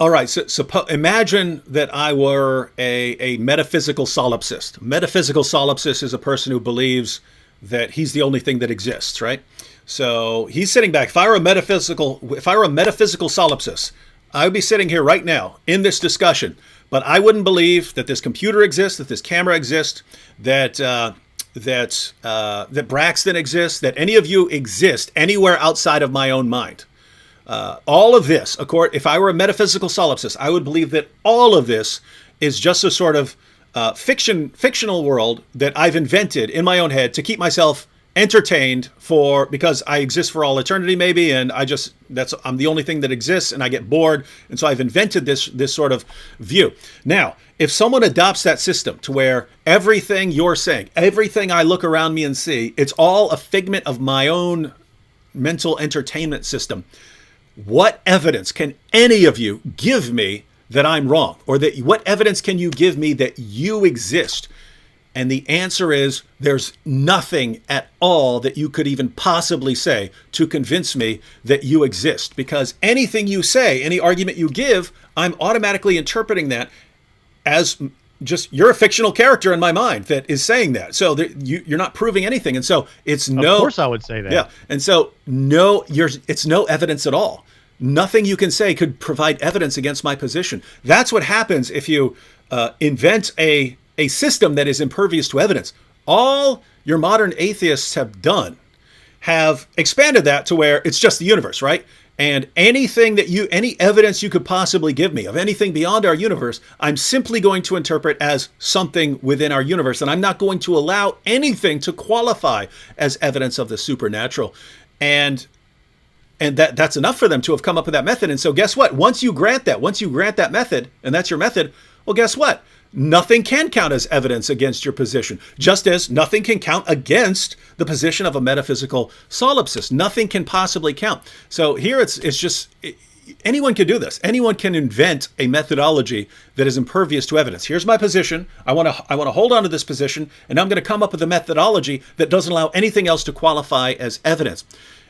Speaker 1: all right, so imagine that I were a metaphysical solipsist. Metaphysical solipsist is a person who believes that he's the only thing that exists, right? So he's sitting back. If I were a metaphysical solipsist, I would be sitting here right now in this discussion, but I wouldn't believe that this computer exists, that this camera exists, that Braxton exists, that any of you exist anywhere outside of my own mind. All of this, if I were a metaphysical solipsist, I would believe that all of this is just a sort of fictional world that I've invented in my own head to keep myself entertained because I exist for all eternity, maybe, and I'm the only thing that exists, and I get bored, and so I've invented this sort of view. Now, if someone adopts that system to where everything you're saying, everything I look around me and see, it's all a figment of my own mental entertainment system, what evidence can any of you give me that I'm wrong? Or what evidence can you give me that you exist? And the answer is, there's nothing at all that you could even possibly say to convince me that you exist. Because anything you say, any argument you give, I'm automatically interpreting that as just, you're a fictional character in my mind that is saying that. So you're not proving anything. And so it's Of
Speaker 2: course I would say that.
Speaker 1: Yeah. And so it's no evidence at all. Nothing you can say could provide evidence against my position. That's what happens if you invent a system that is impervious to evidence. All your modern atheists have done have expanded that to where it's just the universe, right? And any evidence you could possibly give me of anything beyond our universe, I'm simply going to interpret as something within our universe. And I'm not going to allow anything to qualify as evidence of the supernatural. And that's enough for them to have come up with that method. And so guess what? Once you grant that method, and that's your method, well, guess what? Nothing can count as evidence against your position, just as nothing can count against the position of a metaphysical solipsist. Nothing can possibly count. So here it's just, anyone can do this. Anyone can invent a methodology that is impervious to evidence. Here's my position. I want to hold on to this position, and I'm going to come up with a methodology that doesn't allow anything else to qualify as evidence.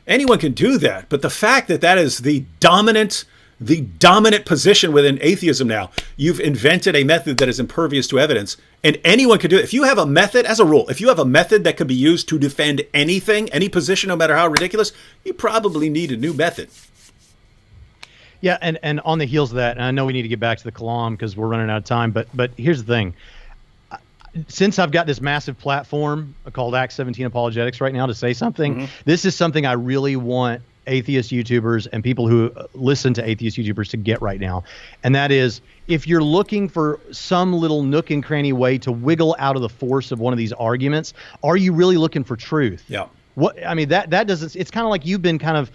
Speaker 1: Anyone can do that, but the fact that that is the dominant the dominant position within atheism now. You've invented a method that is impervious to evidence, and anyone can do it. If you have a method, as a rule, if you have a method that can be used to defend anything, any position, no matter how ridiculous, you probably need a new method.
Speaker 2: Yeah, and on the heels of that, and I know we need to get back to the Kalam because we're running out of time, but here's the thing. Since I've got this massive platform called Act 17 Apologetics right now to say something, this is something I really want atheist YouTubers and people who listen to atheist YouTubers to get right now. And that is, if you're looking for some little nook and cranny way to wiggle out of the force of one of these arguments, are you really looking for truth?
Speaker 1: Yeah.
Speaker 2: What I mean, that doesn't, it's kind of like you've been kind of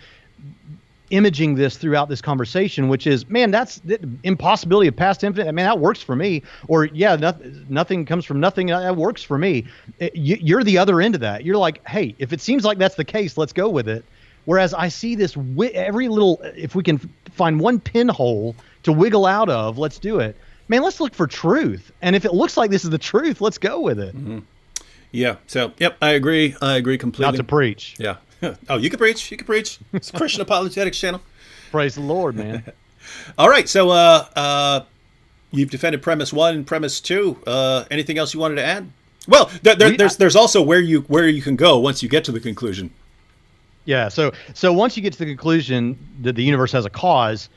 Speaker 2: imaging this throughout this conversation, which is, man, that's the impossibility of past infinite. I mean, that works for me. Or yeah, nothing comes from nothing. That works for me. You're the other end of that. You're like, hey, if it seems like that's the case, let's go with it. Whereas I see this every little, if we can find one pinhole to wiggle out of, let's do it. Man, let's look for truth. And if it looks like this is the truth, let's go with it.
Speaker 1: Yeah. So, yep, I agree. I agree completely.
Speaker 2: Not to preach.
Speaker 1: Yeah. Oh, you can preach. You can preach. It's a Christian Apologetics channel.
Speaker 2: Praise the Lord, man.
Speaker 1: All right. So, you've defended premise 1 and premise 2. Anything else you wanted to add? Well, there's also where you can go once you get to the conclusion.
Speaker 2: Yeah. So once you get to the conclusion that the universe has a cause,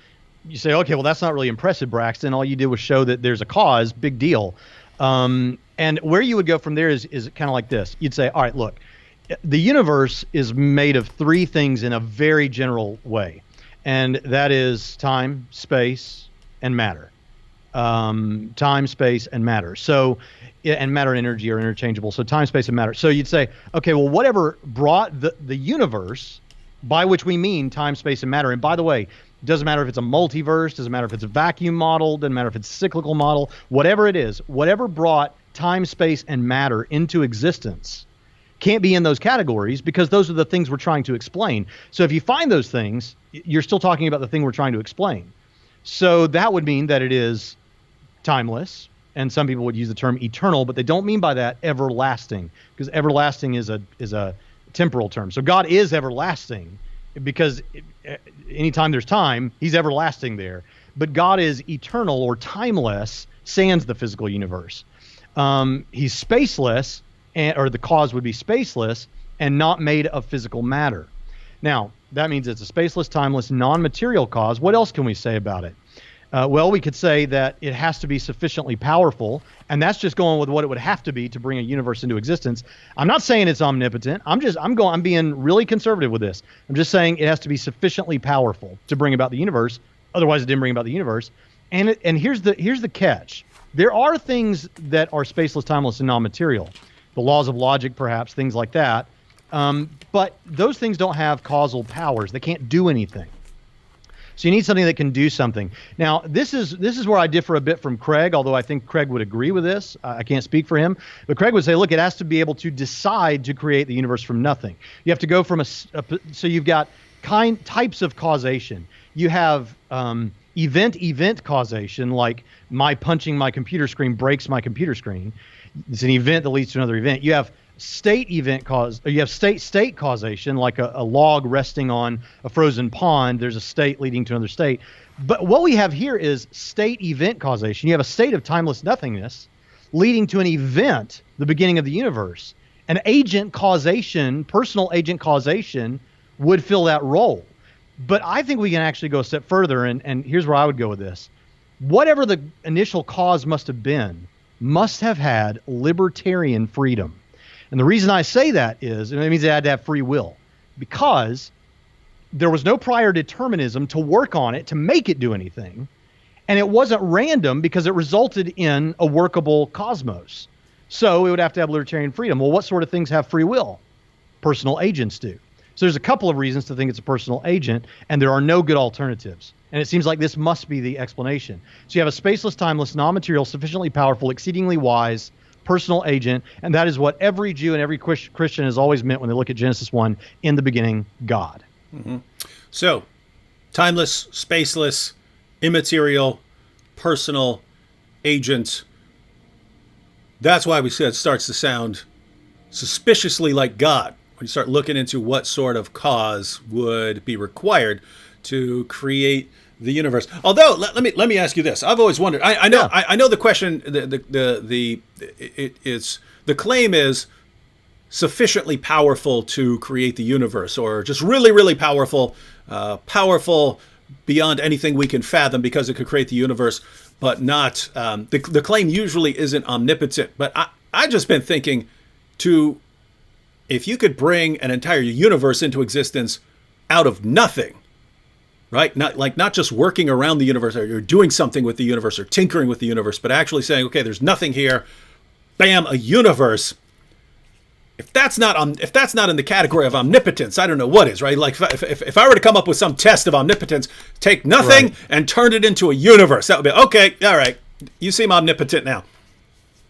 Speaker 2: you say, okay, well, that's not really impressive, Braxton. All you did was show that there's a cause. Big deal. And where you would go from there is kind of like this. You'd say, all right, look, the universe is made of 3 things in a very general way. And that is time, space, and matter. Time, space, and matter. So, and matter and energy are interchangeable. So time, space, and matter. So you'd say, okay, well, whatever brought the universe, by which we mean time, space, and matter. And by the way, it doesn't matter if it's a multiverse, doesn't matter if it's a vacuum model, doesn't matter if it's a cyclical model, whatever it is, whatever brought time, space, and matter into existence can't be in those categories because those are the things we're trying to explain. So if you find those things, you're still talking about the thing we're trying to explain. So that would mean that it is timeless. And some people would use the term eternal, but they don't mean by that everlasting, because everlasting is a temporal term. So God is everlasting because anytime there's time, he's everlasting there. But God is eternal or timeless, sans the physical universe. He's spaceless, or the cause would be spaceless and not made of physical matter. Now, that means it's a spaceless, timeless, non-material cause. What else can we say about it? Well, we could say that it has to be sufficiently powerful, and that's just going with what it would have to be to bring a universe into existence. I'm not saying it's omnipotent. I'm being really conservative with this. I'm just saying it has to be sufficiently powerful to bring about the universe. Otherwise, it didn't bring about the universe. And here's the catch. There are things that are spaceless, timeless, and non-material. The laws of logic, perhaps, things like that. But those things don't have causal powers. They can't do anything. So you need something that can do something. Now, this is where I differ a bit from Craig, although I think Craig would agree with this. I can't speak for him. But Craig would say, look, it has to be able to decide to create the universe from nothing. You have to go from so you've got types of causation. You have event causation, like my punching my computer screen breaks my computer screen. It's an event that leads to another event. You have state causation, like a log resting on a frozen pond. There's a state leading to another state. But what we have here is state event causation. You have a state of timeless nothingness leading to an event, the beginning of the universe. An agent causation, personal agent causation, would fill that role. But I think we can actually go a step further, and here's where I would go with this. Whatever the initial cause must have been, must have had libertarian freedom. And the reason I say that is, it means they had to have free will, because there was no prior determinism to work on it, to make it do anything. And it wasn't random because it resulted in a workable cosmos. So it would have to have libertarian freedom. Well, what sort of things have free will? Personal agents do. So there's a couple of reasons to think it's a personal agent, and there are no good alternatives. And it seems like this must be the explanation. So you have a spaceless, timeless, non-material, sufficiently powerful, exceedingly wise, personal agent, and that is what every Jew and every Christian has always meant when they look at Genesis 1, in the beginning, God.
Speaker 1: Mm-hmm. So, timeless, spaceless, immaterial, personal, agent. That's why we said it starts to sound suspiciously like God when you start looking into what sort of cause would be required to create the universe. Although let me ask you this: I've always wondered. I know
Speaker 2: Yeah.
Speaker 1: I know the question. The claim is sufficiently powerful to create the universe, or just really powerful, powerful beyond anything we can fathom because it could create the universe, but not. The claim usually isn't omnipotent. But I just been thinking to if you could bring an entire universe into existence out of nothing. Right? Not just working around the universe or you're doing something with the universe or tinkering with the universe, but actually saying, okay, there's nothing here. Bam, a universe. If that's not in the category of omnipotence, I don't know what is, right? Like if I were to come up with some test of omnipotence, take nothing and turn it into a universe, that would be okay. All right, you seem omnipotent now.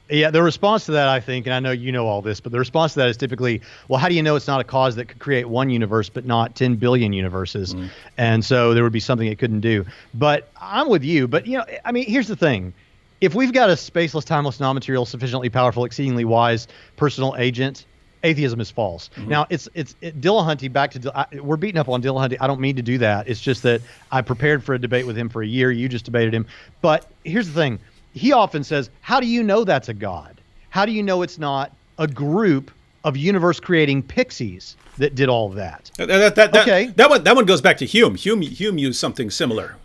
Speaker 2: Yeah, the response to that, I think, and I know you know all this, but the response to that is typically, well, how do you know it's not a cause that could create one universe but not 10 billion universes? And so there would be something it couldn't do. But I'm with you. But, I mean, here's the thing. If we've got a spaceless, timeless, non-material, sufficiently powerful, exceedingly wise personal agent, atheism is false. Now, it's Dillahunty, we're beating up on Dillahunty. I don't mean to do that. It's just that I prepared for a debate with him for a year. You just debated him. But here's the thing. He often says, how do you know that's a god? How do you know it's not a group of universe-creating pixies that did all of that?
Speaker 1: Okay. That one goes back to Hume. Hume used something similar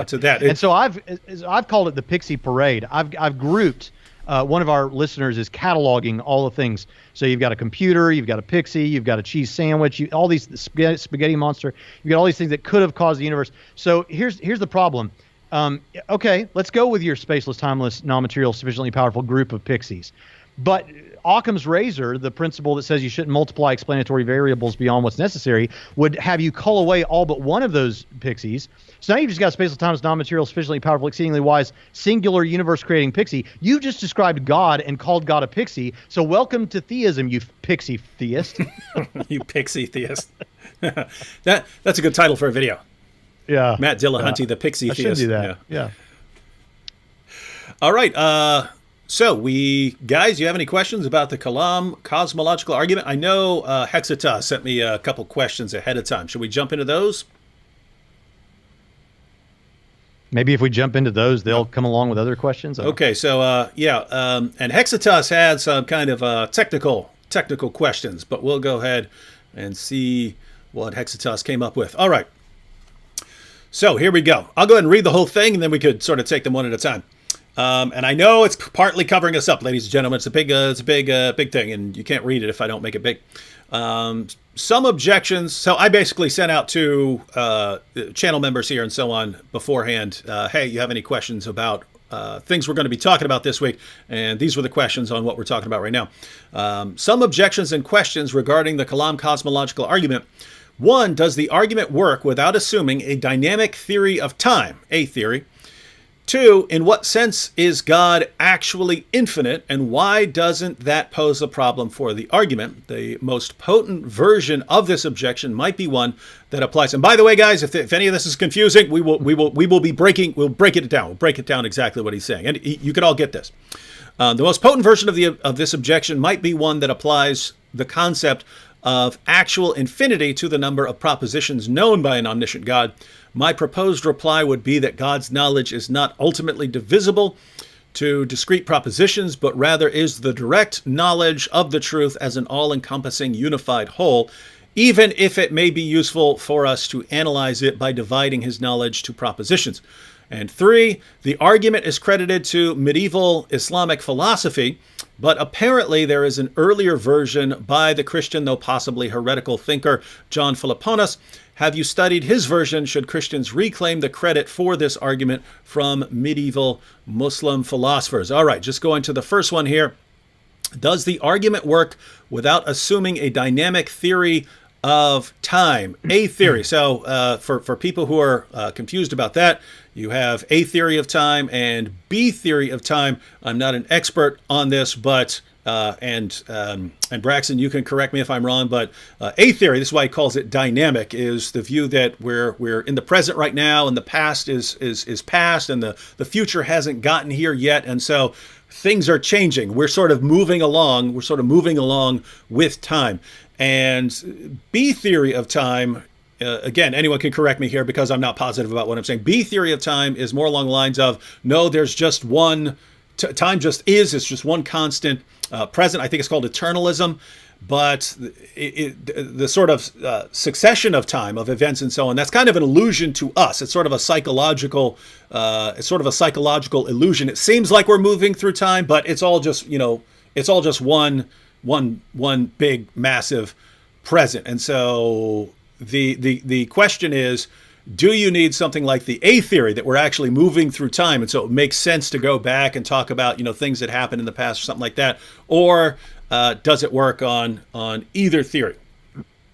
Speaker 1: to that.
Speaker 2: And so I've called it the Pixie Parade. I've grouped. One of our listeners is cataloging all the things. So you've got a computer, you've got a pixie, you've got a cheese sandwich, all these spaghetti monster. You've got all these things that could have caused the universe. So here's the problem. Okay, let's go with your spaceless, timeless, non-material, sufficiently powerful group of pixies. But Occam's razor, the principle that says you shouldn't multiply explanatory variables beyond what's necessary, would have you cull away all but one of those pixies. So now you've just got spaceless, timeless, non-material, sufficiently powerful, exceedingly wise, singular universe-creating pixie. You just described God and called God a pixie. So welcome to theism, you pixie theist.
Speaker 1: You pixie theist. That's a good title for a video.
Speaker 2: Yeah.
Speaker 1: Matt Dillahunty, the pixie theist.
Speaker 2: I should do that. Yeah.
Speaker 1: All right. So guys, you have any questions about the Kalam cosmological argument? I know Hexata sent me a couple questions ahead of time. Should we jump into those?
Speaker 2: Maybe if we jump into those, they'll come along with other questions.
Speaker 1: Okay, so and Hexatus had some kind of technical questions, but we'll go ahead and see what Hexatus came up with. All right. So here we go. I'll go ahead and read the whole thing, and then we could sort of take them one at a time. And I know it's partly covering us up, ladies and gentlemen. It's a big thing, and you can't read it if I don't make it big. Some objections. So I basically sent out to channel members here and so on beforehand. Hey, you have any questions about things we're going to be talking about this week? And these were the questions on what we're talking about right now. Some objections and questions regarding the Kalam cosmological argument. 1, does the argument work without assuming a dynamic theory of time, a theory? 2, in what sense is God actually infinite, and why doesn't that pose a problem for the argument? The most potent version of this objection might be one that applies. And by the way, guys, if any of this is confusing, we'll break it down. We'll break it down exactly what he's saying, and you can all get this. The most potent version of this objection might be one that applies the concept of actual infinity to the number of propositions known by an omniscient God. My proposed reply would be that God's knowledge is not ultimately divisible to discrete propositions, but rather is the direct knowledge of the truth as an all-encompassing unified whole, even if it may be useful for us to analyze it by dividing his knowledge to propositions. And 3, the argument is credited to medieval Islamic philosophy, but apparently there is an earlier version by the Christian, though possibly heretical thinker, John Philoponus. Have you studied his version? Should Christians reclaim the credit for this argument from medieval Muslim philosophers? All right, just going to the first one here. Does the argument work without assuming a dynamic theory of time? A theory. So for people who are confused about that, you have A theory of time and B theory of time. I'm not an expert on this, but and Braxton, you can correct me if I'm wrong, but A theory, this is why he calls it dynamic, is the view that we're in the present right now, and the past is past, and the future hasn't gotten here yet, and so things are changing. We're sort of moving along. We're sort of moving along with time. And B theory of time again, anyone can correct me here because I'm not positive about what I'm saying. B theory of time is more along the lines of, no, there's just one, time just is, it's just one constant present. I think it's called eternalism. But the sort of succession of time, of events and so on, that's kind of an illusion to us. It's sort of a psychological, illusion. It seems like we're moving through time, but it's all just, it's all just one big, massive present. And so the question is, do you need something like the A theory that we're actually moving through time, and so it makes sense to go back and talk about things that happened in the past or something like that, or does it work on either theory?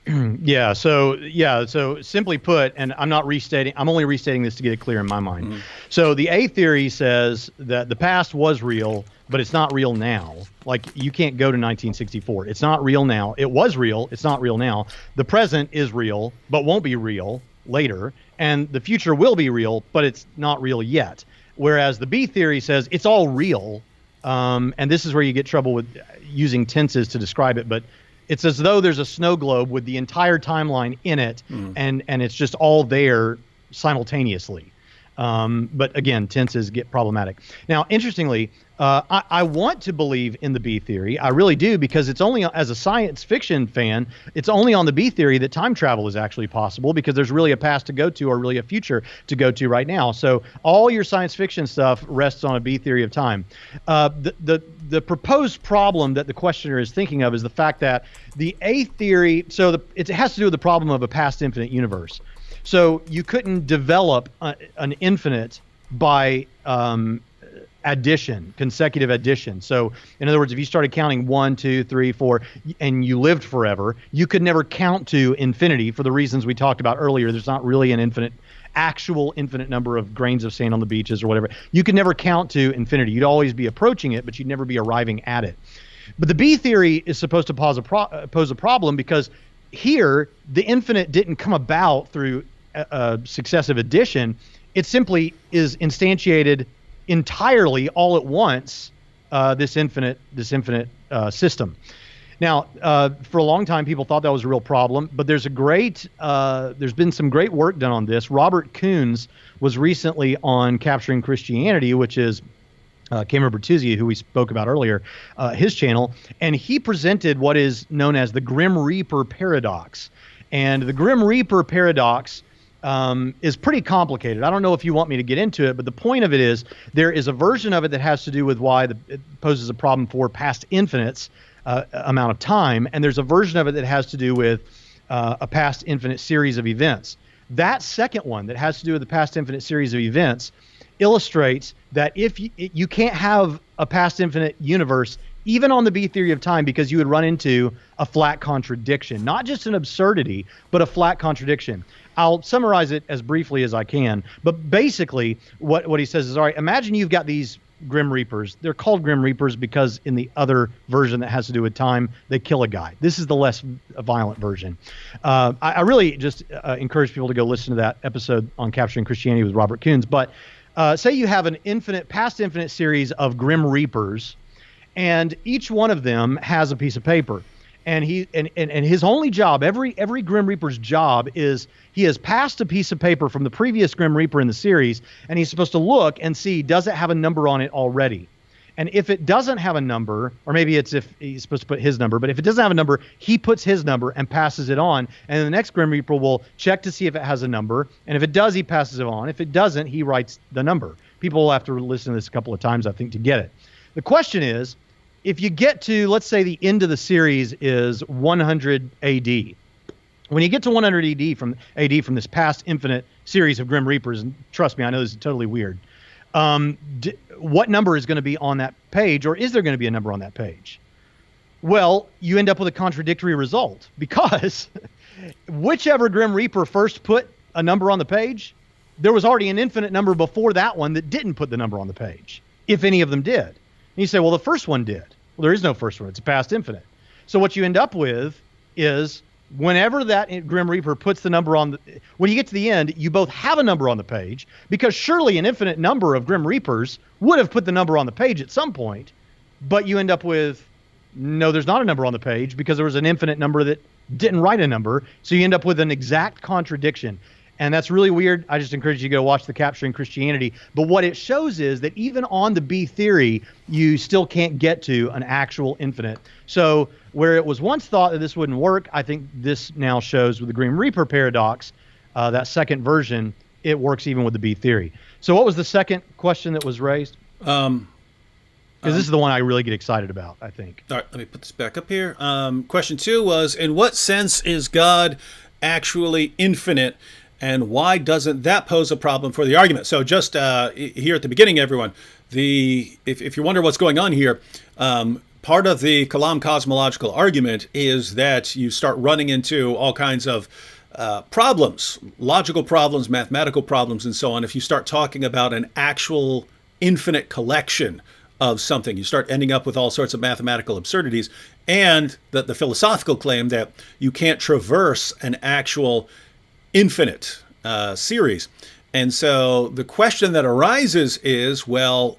Speaker 2: So simply put, and I'm only restating this to get it clear in my mind. So the A theory says that the past was real, but it's not real now. Like, you can't go to 1964. It's not real now. It was real. It's not real now. The present is real, but won't be real later. And the future will be real, but it's not real yet. Whereas the B theory says it's all real. And this is where you get trouble with using tenses to describe it, but it's as though there's a snow globe with the entire timeline in it, and it's just all there simultaneously. But again, tenses get problematic. Now, interestingly, I want to believe in the B theory. I really do, because it's only, as a science fiction fan, it's only on the B theory that time travel is actually possible, because there's really a past to go to, or really a future to go to right now. So all your science fiction stuff rests on a B theory of time. The proposed problem that the questioner is thinking of is the fact that the A theory, it has to do with the problem of a past infinite universe. So you couldn't develop an infinite by addition, consecutive addition. So in other words, if you started counting 1, 2, 3, 4, and you lived forever, you could never count to infinity for the reasons we talked about earlier. There's not really an actual infinite number of grains of sand on the beaches or whatever. You could never count to infinity. You'd always be approaching it, but you'd never be arriving at it. But the B theory is supposed to pose a problem, because here the infinite didn't come about through successive addition. It simply is instantiated entirely all at once, this infinite system. Now, for a long time, people thought that was a real problem, but there's been some great work done on this. Robert Coons was recently on Capturing Christianity, which is Cameron Bertuzzi, who we spoke about earlier, his channel, and he presented what is known as the Grim Reaper paradox. And the Grim Reaper paradox is pretty complicated. I don't know if you want me to get into it, but the point of it is there is a version of it that has to do with why it poses a problem for past infinites amount of time, and there's a version of it that has to do with a past infinite series of events. That second one that has to do with the past infinite series of events illustrates that if you can't have a past infinite universe even on the B theory of time, because you would run into a flat contradiction, not just an absurdity, but a flat contradiction. I'll summarize it as briefly as I can, but basically what he says is, all right, imagine you've got these Grim Reapers. They're called Grim Reapers because in the other version that has to do with time, they kill a guy. This is the less violent version. I really just encourage people to go listen to that episode on Capturing Christianity with Robert Coons. But say you have an past infinite series of Grim Reapers, and each one of them has a piece of paper. And his only job, every Grim Reaper's job, is he has passed a piece of paper from the previous Grim Reaper in the series, and he's supposed to look and see, does it have a number on it already? And if it doesn't have a number, or maybe it's if he's supposed to put his number, but if it doesn't have a number, he puts his number and passes it on, and the next Grim Reaper will check to see if it has a number, and if it does, he passes it on. If it doesn't, he writes the number. People will have to listen to this a couple of times, I think, to get it. The question is, if you get to, let's say the end of the series is 100 AD. When you get to 100 AD from this past infinite series of Grim Reapers, and trust me, I know this is totally weird, what number is going to be on that page, or is there going to be a number on that page? Well, you end up with a contradictory result, because whichever Grim Reaper first put a number on the page, there was already an infinite number before that one that didn't put the number on the page, if any of them did. And you say, well, the first one did. Well, there is no first one. It's a past infinite. So what you end up with is whenever that Grim Reaper puts the number on, when you get to the end, you both have a number on the page, because surely an infinite number of Grim Reapers would have put the number on the page at some point, but you end up with, no, there's not a number on the page, because there was an infinite number that didn't write a number. So you end up with an exact contradiction. And that's really weird. I just encourage you to go watch the Capturing Christianity. But what it shows is that even on the B theory, you still can't get to an actual infinite. So where it was once thought that this wouldn't work, I think this now shows with the Grim Reaper paradox, that second version, it works even with the B theory. So what was the second question that was raised? Because this is the one I really get excited about, I think.
Speaker 1: All right, let me put this back up here. Question 2 was, in what sense is God actually infinite? And why doesn't that pose a problem for the argument? So just here at the beginning, everyone, if you wonder what's going on here, part of the Kalam Cosmological argument is that you start running into all kinds of problems, logical problems, mathematical problems, and so on. If you start talking about an actual infinite collection of something, you start ending up with all sorts of mathematical absurdities, and the philosophical claim that you can't traverse an actual infinite series. And so the question that arises is, well,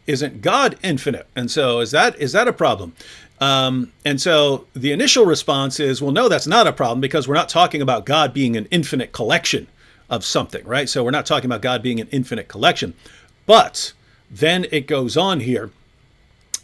Speaker 1: isn't God infinite? And so is that a problem? And so the initial response is, well, no, that's not a problem, because we're not talking about God being an infinite collection of something, right? So we're not talking about God being an infinite collection. But then it goes on here.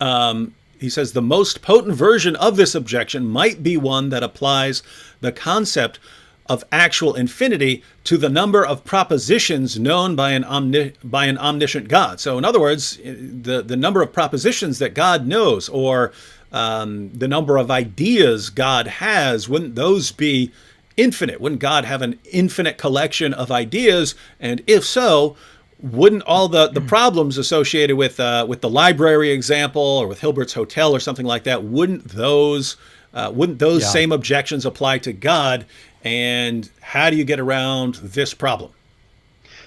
Speaker 1: He says the most potent version of this objection might be one that applies the concept of actual infinity to the number of propositions known by an omniscient God. So in other words, the number of propositions that God knows, or the number of ideas God has, wouldn't those be infinite? Wouldn't God have an infinite collection of ideas? And if so, wouldn't all the problems associated with the library example, or with Hilbert's Hotel or something like that, wouldn't those same objections apply to God? And how do you get around this problem?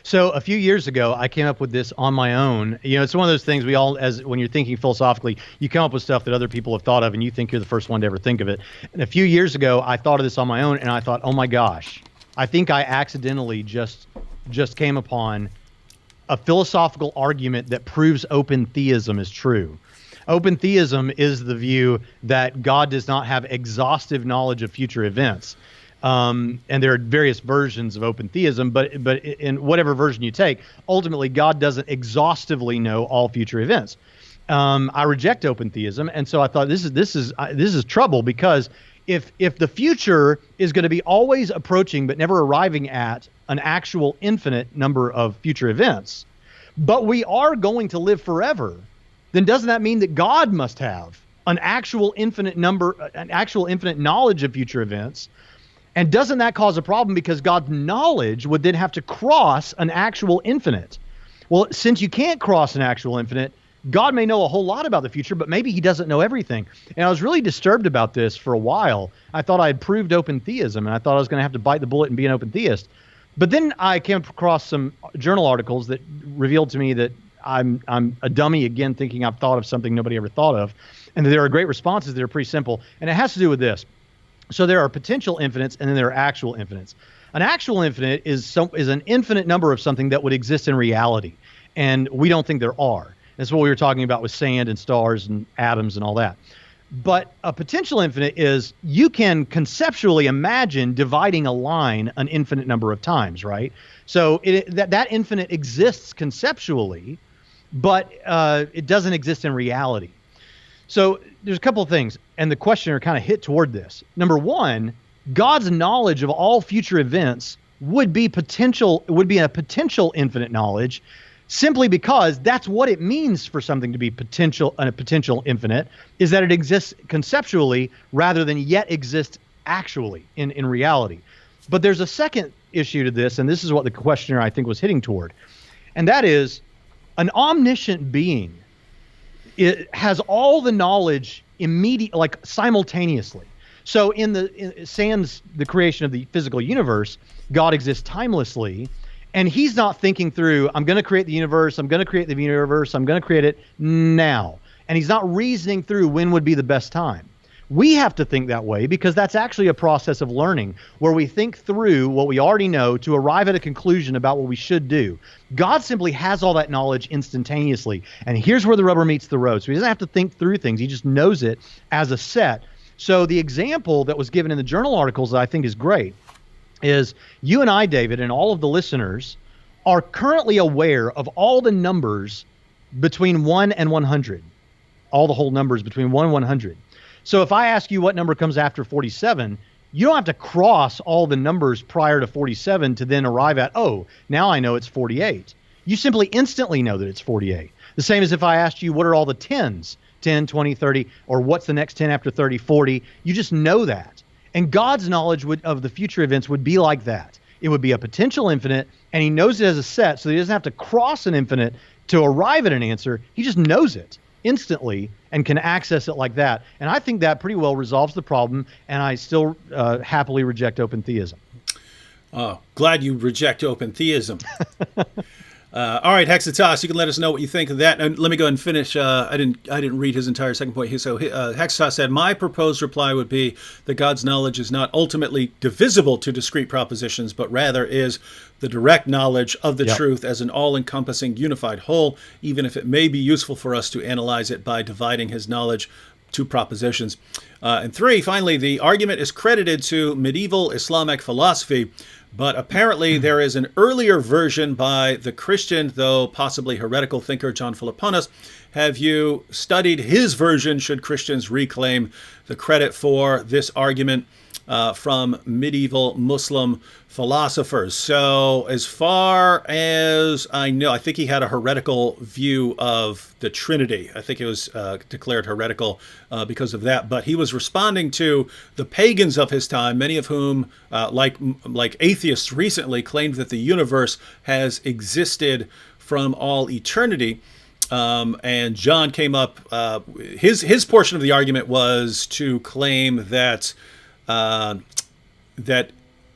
Speaker 2: So a few years ago, I came up with this on my own. You know, it's one of those things we all, as when you're thinking philosophically, you come up with stuff that other people have thought of, and you think you're the first one to ever think of it. And a few years ago, I thought of this on my own, and I thought, oh my gosh, I think I accidentally just came upon a philosophical argument that proves open theism is true. Open theism is the view that God does not have exhaustive knowledge of future events. And there are various versions of open theism, but in whatever version you take, ultimately God doesn't exhaustively know all future events. I reject open theism, and so I thought this is trouble, because if the future is going to be always approaching but never arriving at an actual infinite number of future events, but we are going to live forever, then doesn't that mean that God must have an actual infinite knowledge of future events? And doesn't that cause a problem, because God's knowledge would then have to cross an actual infinite? Well, since you can't cross an actual infinite, God may know a whole lot about the future, but maybe he doesn't know everything. And I was really disturbed about this for a while. I thought I had proved open theism, and I thought I was going to have to bite the bullet and be an open theist. But then I came across some journal articles that revealed to me that I'm a dummy again, thinking I've thought of something nobody ever thought of. And there are great responses that are pretty simple. And it has to do with this. So there are potential infinites, and then there are actual infinites. An actual infinite is an infinite number of something that would exist in reality, and we don't think there are. That's what we were talking about with sand and stars and atoms and all that. But a potential infinite is, you can conceptually imagine dividing a line an infinite number of times, right? So that infinite exists conceptually, but it doesn't exist in reality. So there's a couple of things, and the questioner kind of hit toward this. Number one, God's knowledge of all future events would be a potential infinite knowledge, simply because that's what it means for something to be a potential infinite, is that it exists conceptually rather than yet exists actually in reality. But there's a second issue to this, and this is what the questioner, I think, was hitting toward, and that is, an omniscient being, it has all the knowledge simultaneously. So sans the creation of the physical universe, God exists timelessly, and he's not thinking through, I'm going to create the universe, I'm going to create the universe, I'm going to create it now. And he's not reasoning through when would be the best time. We have to think that way, because that's actually a process of learning, where we think through what we already know to arrive at a conclusion about what we should do. God simply has all that knowledge instantaneously. And here's where the rubber meets the road. So he doesn't have to think through things. He just knows it as a set. So the example that was given in the journal articles that I think is great is you and I, David, and all of the listeners are currently aware of all the numbers between 1 and 100, all the whole numbers between 1 and 100. So if I ask you what number comes after 47, you don't have to cross all the numbers prior to 47 to then arrive at, oh, now I know it's 48. You simply instantly know that it's 48. The same as if I asked you, what are all the 10s? 10, 20, 30, or what's the next 10 after 30, 40? You just know that. And God's knowledge of the future events would be like that. It would be a potential infinite, and he knows it as a set, so he doesn't have to cross an infinite to arrive at an answer. He just knows it instantly and can access it like that. And I think that pretty well resolves the problem, and I still happily reject open theism.
Speaker 1: Oh, glad you reject open theism. All right, Hexatos, you can let us know what you think of that. And let me go ahead and finish. I didn't read his entire second point here. So Hexatos said, my proposed reply would be that God's knowledge is not ultimately divisible to discrete propositions, but rather is the direct knowledge of the truth as an all-encompassing unified whole, even if it may be useful for us to analyze it by dividing his knowledge to propositions. And 3, finally, the argument is credited to medieval Islamic philosophy, but apparently there is an earlier version by the Christian, though possibly heretical thinker John Philoponus. Have you studied his version? Should Christians reclaim the credit for this argument from medieval Muslim philosophers? So as far as I know, I think he had a heretical view of the Trinity. I think it was declared heretical because of that. But he was responding to the pagans of his time, many of whom, like atheists recently, claimed that the universe has existed from all eternity. And John came up, his portion of the argument was to claim that that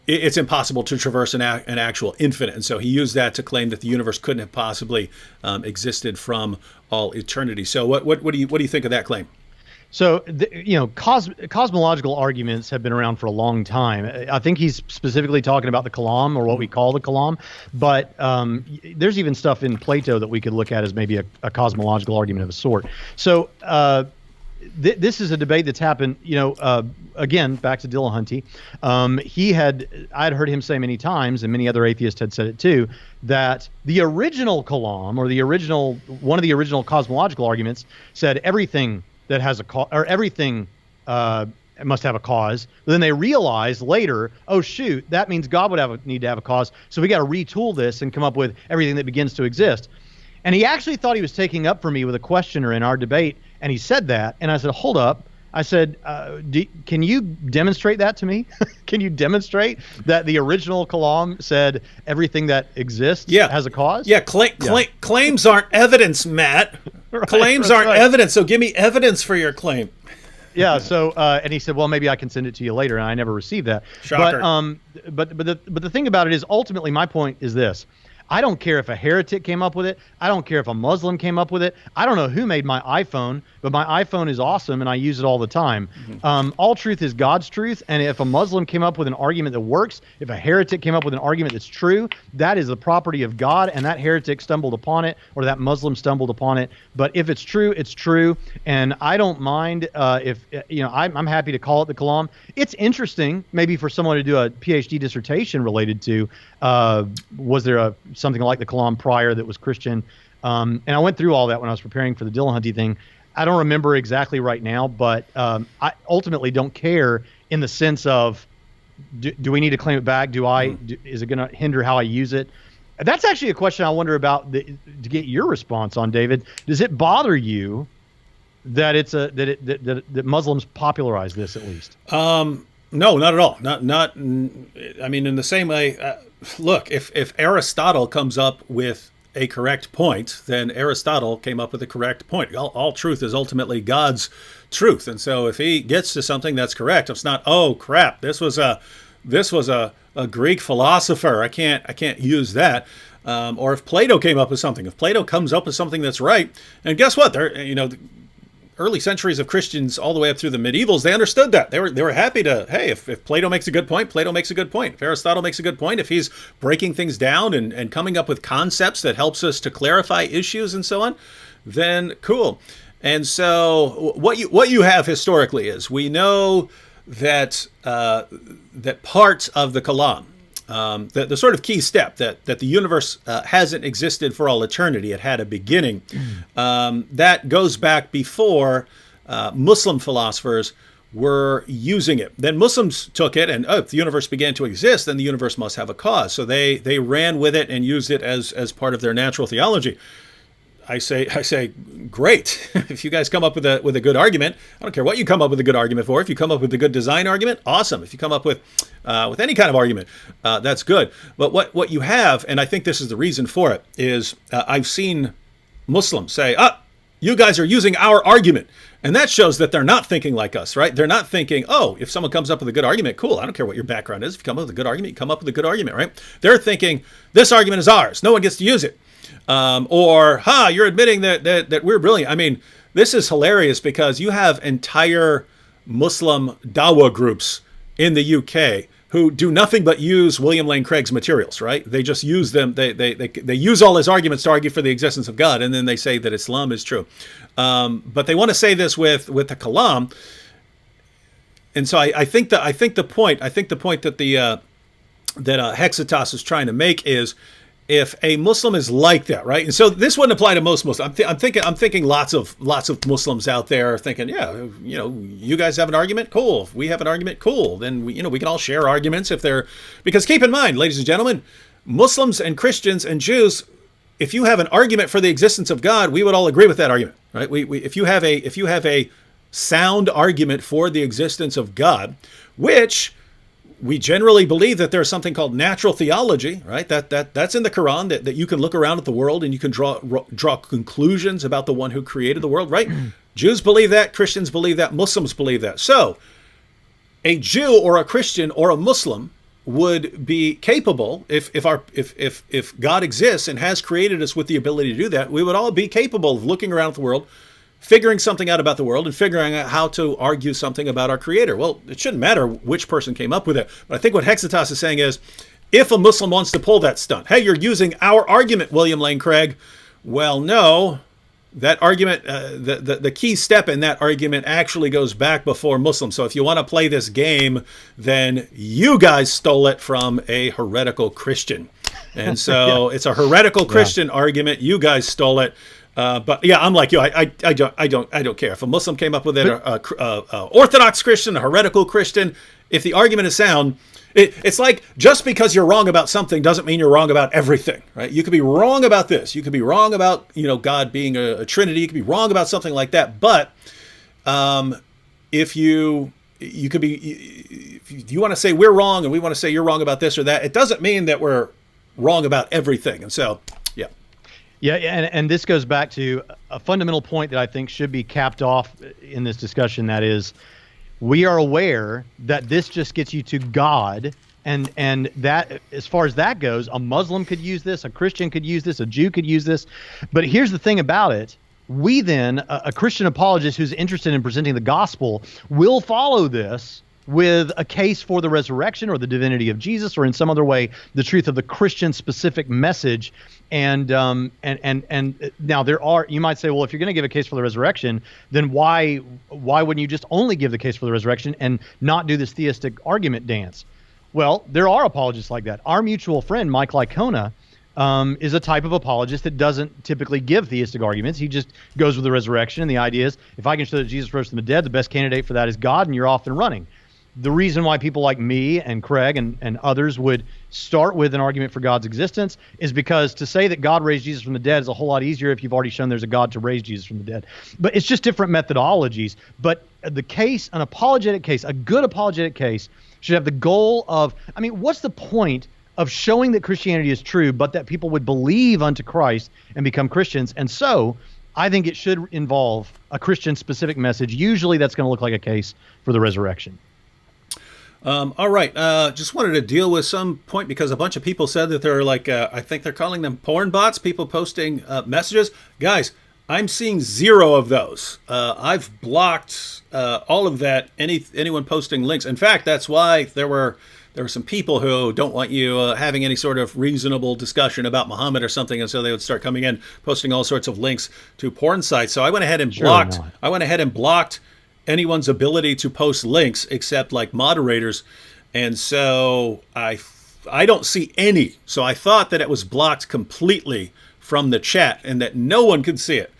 Speaker 1: it's impossible to traverse an actual infinite. And so he used that to claim that the universe couldn't have possibly existed from all eternity. So what do you think of that claim?
Speaker 2: So, cosmological arguments have been around for a long time. I think he's specifically talking about the Kalam, or what we call the Kalam. But there's even stuff in Plato that we could look at as maybe a cosmological argument of a sort. So this is a debate that's happened, again, back to Dillahunty. I'd heard him say many times, and many other atheists had said it too, that the original Kalam, or one of the original cosmological arguments, said everything that has a cause, or everything must have a cause. But then they realized later, oh shoot, that means God would need to have a cause. So we got to retool this and come up with everything that begins to exist. And he actually thought he was taking up for me with a questioner in our debate, and he said that, and I said, hold up. I said, can you demonstrate that to me? Can you demonstrate that the original Kalam said everything that exists has a cause?
Speaker 1: Yeah, claims aren't evidence, Matt. Claims aren't evidence, so give me evidence for your claim.
Speaker 2: Yeah, so, and he said, well, maybe I can send it to you later, and I never received that.
Speaker 1: Shocker.
Speaker 2: But the thing about it is, ultimately, my point is this. I don't care if a heretic came up with it. I don't care if a Muslim came up with it. I don't know who made my iPhone, but my iPhone is awesome, and I use it all the time. Mm-hmm. All truth is God's truth, and if a Muslim came up with an argument that works, if a heretic came up with an argument that's true, that is the property of God, and that heretic stumbled upon it, or that Muslim stumbled upon it. But if it's true, it's true, and I don't mind I'm happy to call it the Kalam. It's interesting, maybe for someone to do a PhD dissertation related to, was there something like the Kalam prior that was Christian? And I went through all that when I was preparing for the Dillahunty thing. I don't remember exactly right now, but I ultimately don't care in the sense of, do we need to claim it back? Is it going to hinder how I use it? That's actually a question I wonder about to get your response on, David. Does it bother you that that Muslims popularize this at least?
Speaker 1: No, not at all. Not. I mean, in the same way. Look, if Aristotle comes up with a correct point, then Aristotle came up with a correct point. All truth is ultimately God's truth, and so if he gets to something that's correct, it's not, oh crap, this was a Greek philosopher, I can't use that. Or if Plato came up with something, if Plato comes up with something that's right, and guess what? Early centuries of Christians all the way up through the medievals, they understood that. They were happy to, hey, if Plato makes a good point, Plato makes a good point. If Aristotle makes a good point, if he's breaking things down and coming up with concepts that helps us to clarify issues and so on, then cool. And so what you have historically is we know that that part of the Kalam, the sort of key step that the universe hasn't existed for all eternity. It had a beginning. That goes back before Muslim philosophers were using it. Then Muslims took it, and if the universe began to exist, then the universe must have a cause. So they ran with it and used it as part of their natural theology. I say, great. If you guys come up with a good argument, I don't care what you come up with a good argument for. If you come up with a good design argument, awesome. If you come up with any kind of argument, that's good. But what you have, and I think this is the reason for it, is I've seen Muslims say, you guys are using our argument. And that shows that they're not thinking like us, right? They're not thinking, oh, if someone comes up with a good argument, cool. I don't care what your background is. If you come up with a good argument, you come up with a good argument, right? They're thinking, this argument is ours. No one gets to use it. You're admitting that we're brilliant. I mean, this is hilarious because you have entire Muslim Dawah groups in the UK who do nothing but use William Lane Craig's materials, right? They just use them. They use all his arguments to argue for the existence of God, and then they say that Islam is true. But they want to say this with the Kalam, and so I think the point that Hexitas is trying to make is, if a Muslim is like that, right? And so this wouldn't apply to most Muslims. I'm thinking lots of Muslims out there are thinking, yeah, you guys have an argument, cool. If we have an argument, cool. Then we can all share arguments because keep in mind, ladies and gentlemen, Muslims and Christians and Jews, if you have an argument for the existence of God, we would all agree with that argument, right? If you have a sound argument for the existence of God, which we generally believe that there's something called natural theology, right? That's in the Quran, that you can look around at the world and you can draw conclusions about the one who created the world, right? Jews believe that, Christians believe that, Muslims believe that. So a Jew or a Christian or a Muslim would be capable, if God exists and has created us with the ability to do that, we would all be capable of looking around at the world, figuring something out about the world and figuring out how to argue something about our creator. Well, it shouldn't matter which person came up with it. But I think what Hexitas is saying is, if a Muslim wants to pull that stunt, hey, you're using our argument, William Lane Craig. Well, no, that argument, the key step in that argument actually goes back before Muslims. So if you want to play this game, then you guys stole it from a heretical Christian. And so it's a heretical Christian argument. You guys stole it. But yeah, I'm like you. I don't care if a Muslim came up with it, Orthodox Christian, a heretical Christian. If the argument is sound, it's like, just because you're wrong about something doesn't mean you're wrong about everything, right? You could be wrong about this. You could be wrong about God being a Trinity. You could be wrong about something like that. But if you could be, if you want to say we're wrong and we want to say you're wrong about this or that, it doesn't mean that we're wrong about everything. And so, yeah.
Speaker 2: Yeah, and this goes back to a fundamental point that I think should be capped off in this discussion. That is, we are aware that this just gets you to God, and that, as far as that goes, a Muslim could use this, a Christian could use this, a Jew could use this. But here's the thing about it. We then, a Christian apologist who's interested in presenting the gospel, will follow this with a case for the resurrection or the divinity of Jesus, or in some other way, the truth of the Christian specific message. And now you might say, well, if you're going to give a case for the resurrection, then why wouldn't you just only give the case for the resurrection and not do this theistic argument dance? Well, there are apologists like that. Our mutual friend, Mike Licona, is a type of apologist that doesn't typically give theistic arguments. He just goes with the resurrection. And the idea is, if I can show that Jesus rose from the dead, the best candidate for that is God, and you're off and running. The reason why people like me and Craig and others would start with an argument for God's existence is because to say that God raised Jesus from the dead is a whole lot easier if you've already shown there's a God to raise Jesus from the dead. But it's just different methodologies. But the case, an apologetic case, a good apologetic case, should have the goal of, what's the point of showing that Christianity is true, but that people would believe unto Christ and become Christians? And so I think it should involve a Christian-specific message. Usually that's going to look like a case for the resurrection.
Speaker 1: All right. Just wanted to deal with some point because a bunch of people said that they're like, I think they're calling them porn bots, people posting messages. Guys, I'm seeing 0 of those. I've blocked all of that, anyone posting links. In fact, that's why there were there were some people who don't want you having any sort of reasonable discussion about Muhammad or something, and so they would start coming in, posting all sorts of links to porn sites. So I went ahead and blocked. I went ahead and blocked anyone's ability to post links except like moderators, and so I don't see any. So I thought that it was blocked completely from the chat and that no one could see it.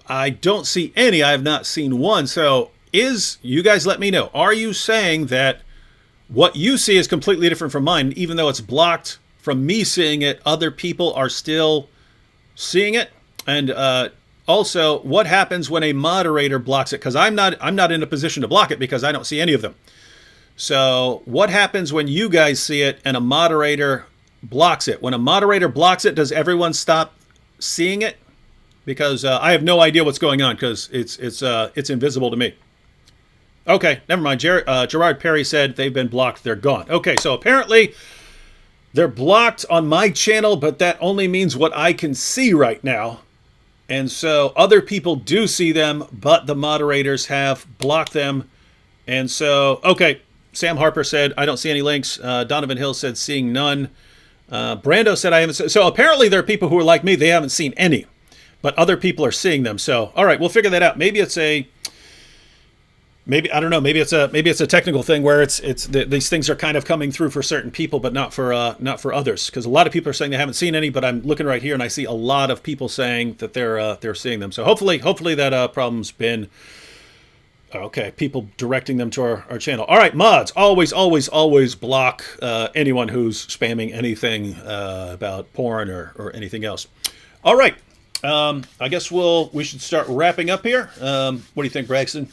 Speaker 1: I don't see any. I have not seen one. So you guys let me know. Are you saying that what you see is completely different from mine, even though it's blocked from me seeing it, other people are still seeing it? And also, what happens when a moderator blocks it? Because I'm not in a position to block it because I don't see any of them. So what happens when you guys see it and a moderator blocks it? When a moderator blocks it, does everyone stop seeing it? Because I have no idea what's going on because it's invisible to me. Okay, never mind. Gerard Perry said they've been blocked. They're gone. Okay, so apparently they're blocked on my channel, but that only means what I can see right now. And so other people do see them, but the moderators have blocked them. And so, okay, Sam Harper said, I don't see any links. Donovan Hill said, seeing none. Brando said, I haven't. So apparently there are people who are like me. They haven't seen any, but other people are seeing them. So, all right, we'll figure that out. Maybe I don't know. Maybe it's a technical thing where these things are kind of coming through for certain people, but not for others. Because a lot of people are saying they haven't seen any, but I'm looking right here and I see a lot of people saying that they're seeing them. So hopefully that problem's been okay. People directing them to our channel. All right, mods, always block anyone who's spamming anything about porn or anything else. All right, I guess we should start wrapping up here. What do you think, Braxton?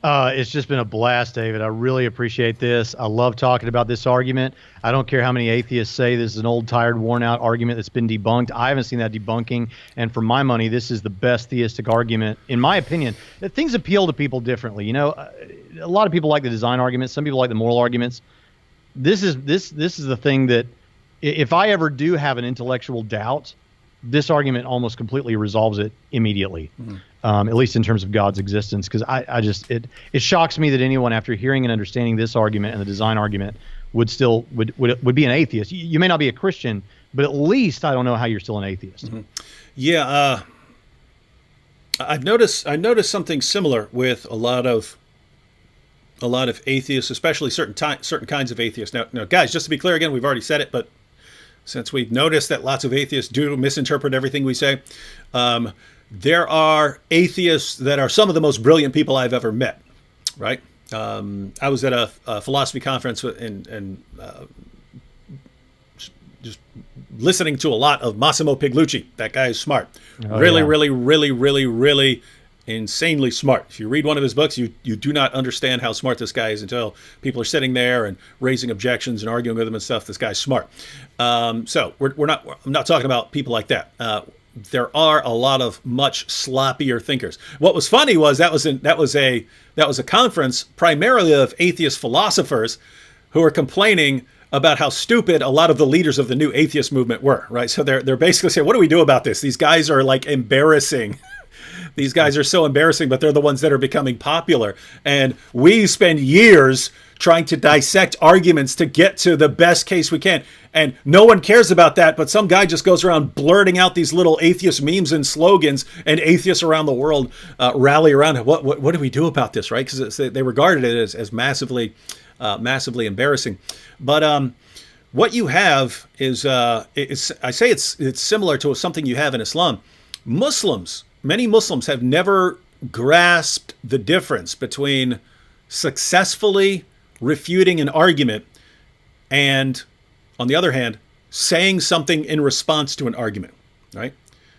Speaker 2: It's just been a blast, David. I really appreciate this. I love talking about this argument. I don't care how many atheists say this is an old, tired, worn-out argument that's been debunked. I haven't seen that debunking, and for my money, this is the best theistic argument, in my opinion. Things appeal to people differently. You know, a lot of people like the design arguments. Some people like the moral arguments. This is the thing that, if I ever do have an intellectual doubt, this argument almost completely resolves it immediately. Mm-hmm. At least in terms of God's existence, because it shocks me that anyone, after hearing and understanding this argument and the design argument, would be an atheist. You may not be a Christian, but at least I don't know how you're still an atheist. Mm-hmm.
Speaker 1: Yeah, I've noticed something similar with a lot of atheists, especially certain kinds of atheists. Now, guys, just to be clear again, we've already said it, but since we've noticed that lots of atheists do misinterpret everything we say. There are atheists that are some of the most brilliant people I've ever met, right? I was at a philosophy conference and just listening to a lot of Massimo Pigliucci. That guy is smart. Really insanely smart. If you read one of his books, you do not understand how smart this guy is until people are sitting there and raising objections and arguing with him and stuff. This guy's smart. So I'm not talking about people like that. There are a lot of much sloppier thinkers. What was funny was that was a conference primarily of atheist philosophers who were complaining about how stupid a lot of the leaders of the new atheist movement were, right? So they're basically saying, what do we do about this? These guys are like embarrassing. These guys are so embarrassing, but they're the ones that are becoming popular. And we spend years trying to dissect arguments to get to the best case we can. And no one cares about that, but some guy just goes around blurting out these little atheist memes and slogans, and atheists around the world rally around it. What do we do about this, right? Because they regarded it as massively embarrassing. But what you have is, I say it's similar to something you have in Islam. Many Muslims have never grasped the difference between successfully refuting an argument and, on the other hand, saying something in response to an argument, right?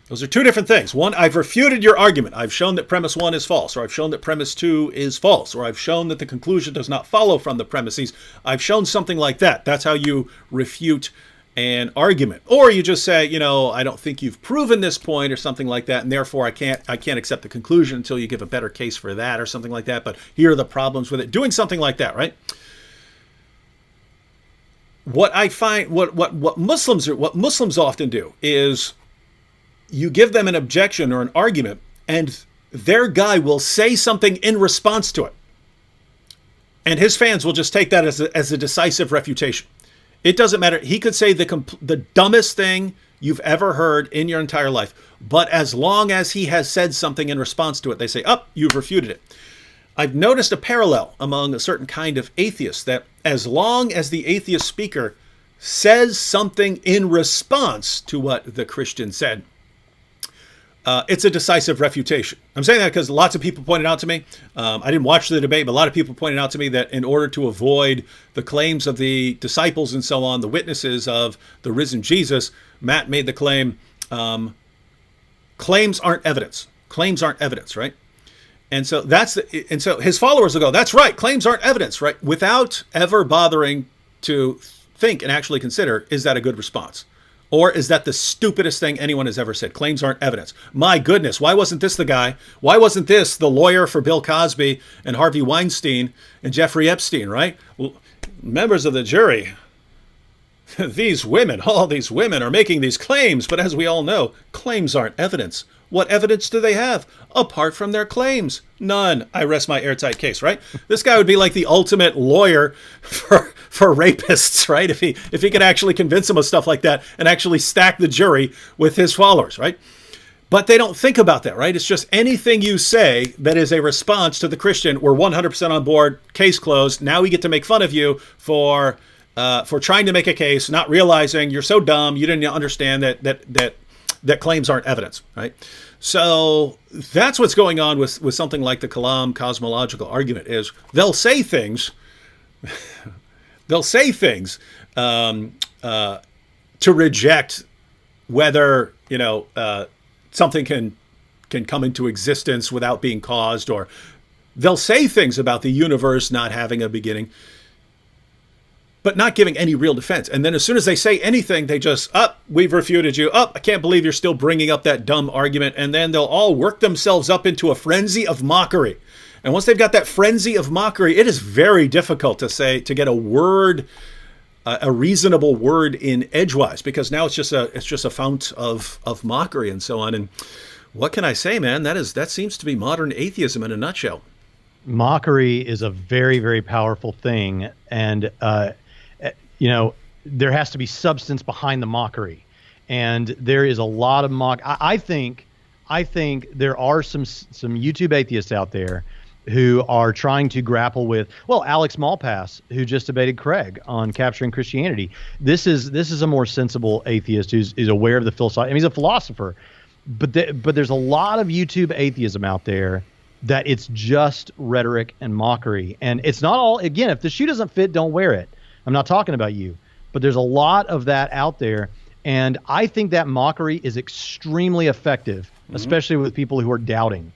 Speaker 1: Those are two different things. One, I've refuted your argument. I've shown that premise 1 is false, or I've shown that premise 2 is false, or I've shown that the conclusion does not follow from the premises. I've shown something like that. That's how you refute an argument. Or you just say, I don't think you've proven this point or something like that, and therefore I can't accept the conclusion until you give a better case for that or something like that, but here are the problems with it. Doing something like that, right? What I find, what Muslims often do is you give them an objection or an argument, and their guy will say something in response to it. And his fans will just take that as a decisive refutation. It doesn't matter. He could say the dumbest thing you've ever heard in your entire life. But as long as he has said something in response to it, they say, oh, you've refuted it. I've noticed a parallel among a certain kind of atheists that as long as the atheist speaker says something in response to what the Christian said, it's a decisive refutation. I'm saying that because lots of people pointed out to me, I didn't watch the debate, but a lot of people pointed out to me that in order to avoid the claims of the disciples and so on, the witnesses of the risen Jesus, Matt made the claim, claims aren't evidence. Claims aren't evidence, right? And so so his followers will go, that's right, claims aren't evidence, right? Without ever bothering to think and actually consider, is that a good response? Or is that the stupidest thing anyone has ever said? Claims aren't evidence. My goodness, why wasn't this the guy? Why wasn't this the lawyer for Bill Cosby and Harvey Weinstein and Jeffrey Epstein, right? Well, members of the jury, all these women are making these claims, but as we all know, claims aren't evidence. What evidence do they have apart from their claims? None. I rest my airtight case, right? This guy would be like the ultimate lawyer for rapists, right? If he could actually convince them of stuff like that and actually stack the jury with his followers, right? But they don't think about that, right? It's just anything you say that is a response to the Christian, we're 100% on board, case closed. Now we get to make fun of you for trying to make a case, not realizing you're so dumb, you didn't understand that claims aren't evidence, right? So that's what's going on with something like the Kalam cosmological argument is they'll say things to reject whether, something can come into existence without being caused, or they'll say things about the universe not having a beginning, but not giving any real defense. And then as soon as they say anything, they just, we've refuted you. I can't believe you're still bringing up that dumb argument. And then they'll all work themselves up into a frenzy of mockery. And once they've got that frenzy of mockery, it is very difficult to get a word, a reasonable word in edgewise, because now it's just a fount of mockery and so on. And what can I say, man? That seems to be modern atheism in a nutshell.
Speaker 2: Mockery is a very, very powerful thing. And, there has to be substance behind the mockery, and there is a lot of I think there are some YouTube atheists out there who are trying to grapple with, Alex Malpass, who just debated Craig on capturing Christianity. This is a more sensible atheist who's aware of the philosophy. I mean, he's a philosopher, but there's a lot of YouTube atheism out there that it's just rhetoric and mockery, and it's not all. Again, if the shoe doesn't fit, don't wear it. I'm not talking about you, but there's a lot of that out there. And I think that mockery is extremely effective, especially with people who are doubting.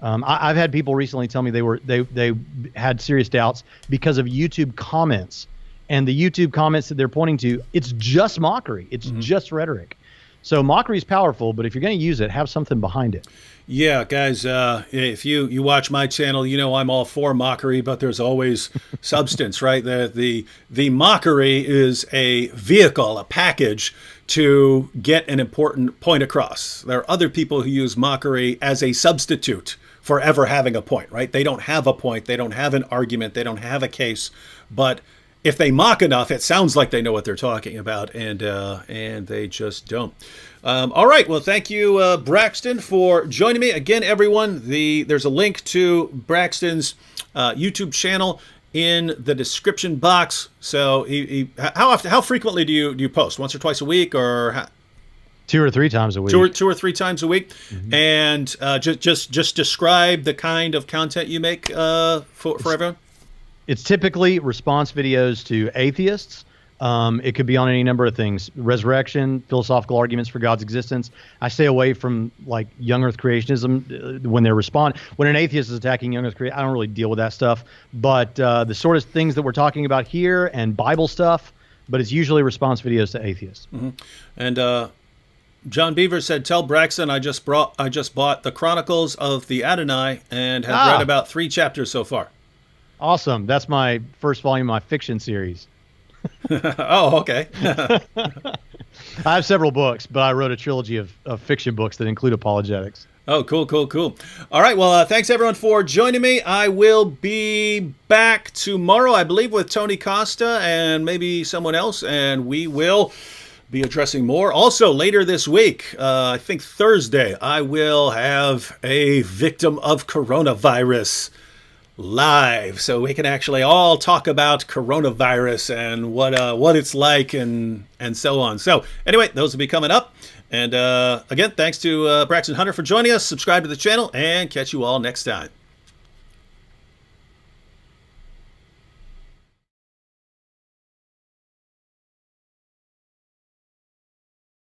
Speaker 2: I've had people recently tell me they had serious doubts because of YouTube comments, and the YouTube comments that they're pointing to, it's just mockery. It's just rhetoric. So mockery is powerful, but if you're going to use it, have something behind it.
Speaker 1: Yeah, guys, if you watch my channel, I'm all for mockery, but there's always substance, right? The mockery is a vehicle, a package to get an important point across. There are other people who use mockery as a substitute for ever having a point, right? They don't have a point, they don't have an argument, they don't have a case, but if they mock enough, it sounds like they know what they're talking about, and they just don't. All right. Well, thank you, Braxton, for joining me again, everyone. There's a link to Braxton's YouTube channel in the description box. So, how frequently do you post? Once or twice a week, or
Speaker 2: 2 or 3 times a week?
Speaker 1: Two or three times a week, and just describe the kind of content you make for everyone.
Speaker 2: It's typically response videos to atheists. It could be on any number of things: resurrection, philosophical arguments for God's existence. I stay away from like young Earth creationism when they're when an atheist is attacking young Earth creation. I don't really deal with that stuff. But the sort of things that we're talking about here and Bible stuff, but it's usually response videos to atheists.
Speaker 1: And John Beaver said, "Tell Braxton I just bought the Chronicles of the Adonai and have read about 3 chapters so far."
Speaker 2: Awesome. That's my first volume of my fiction series.
Speaker 1: Oh, okay.
Speaker 2: I have several books, but I wrote a trilogy of fiction books that include apologetics.
Speaker 1: Oh, cool, cool, cool. All right. Well, thanks everyone for joining me. I will be back tomorrow, I believe, with Tony Costa and maybe someone else, and we will be addressing more. Also, later this week, I think Thursday, I will have a victim of coronavirus live, so we can actually all talk about coronavirus and what it's like and so on. So anyway, those will be coming up. And again, thanks to Braxton Hunter for joining us. Subscribe to the channel, and catch you all next time.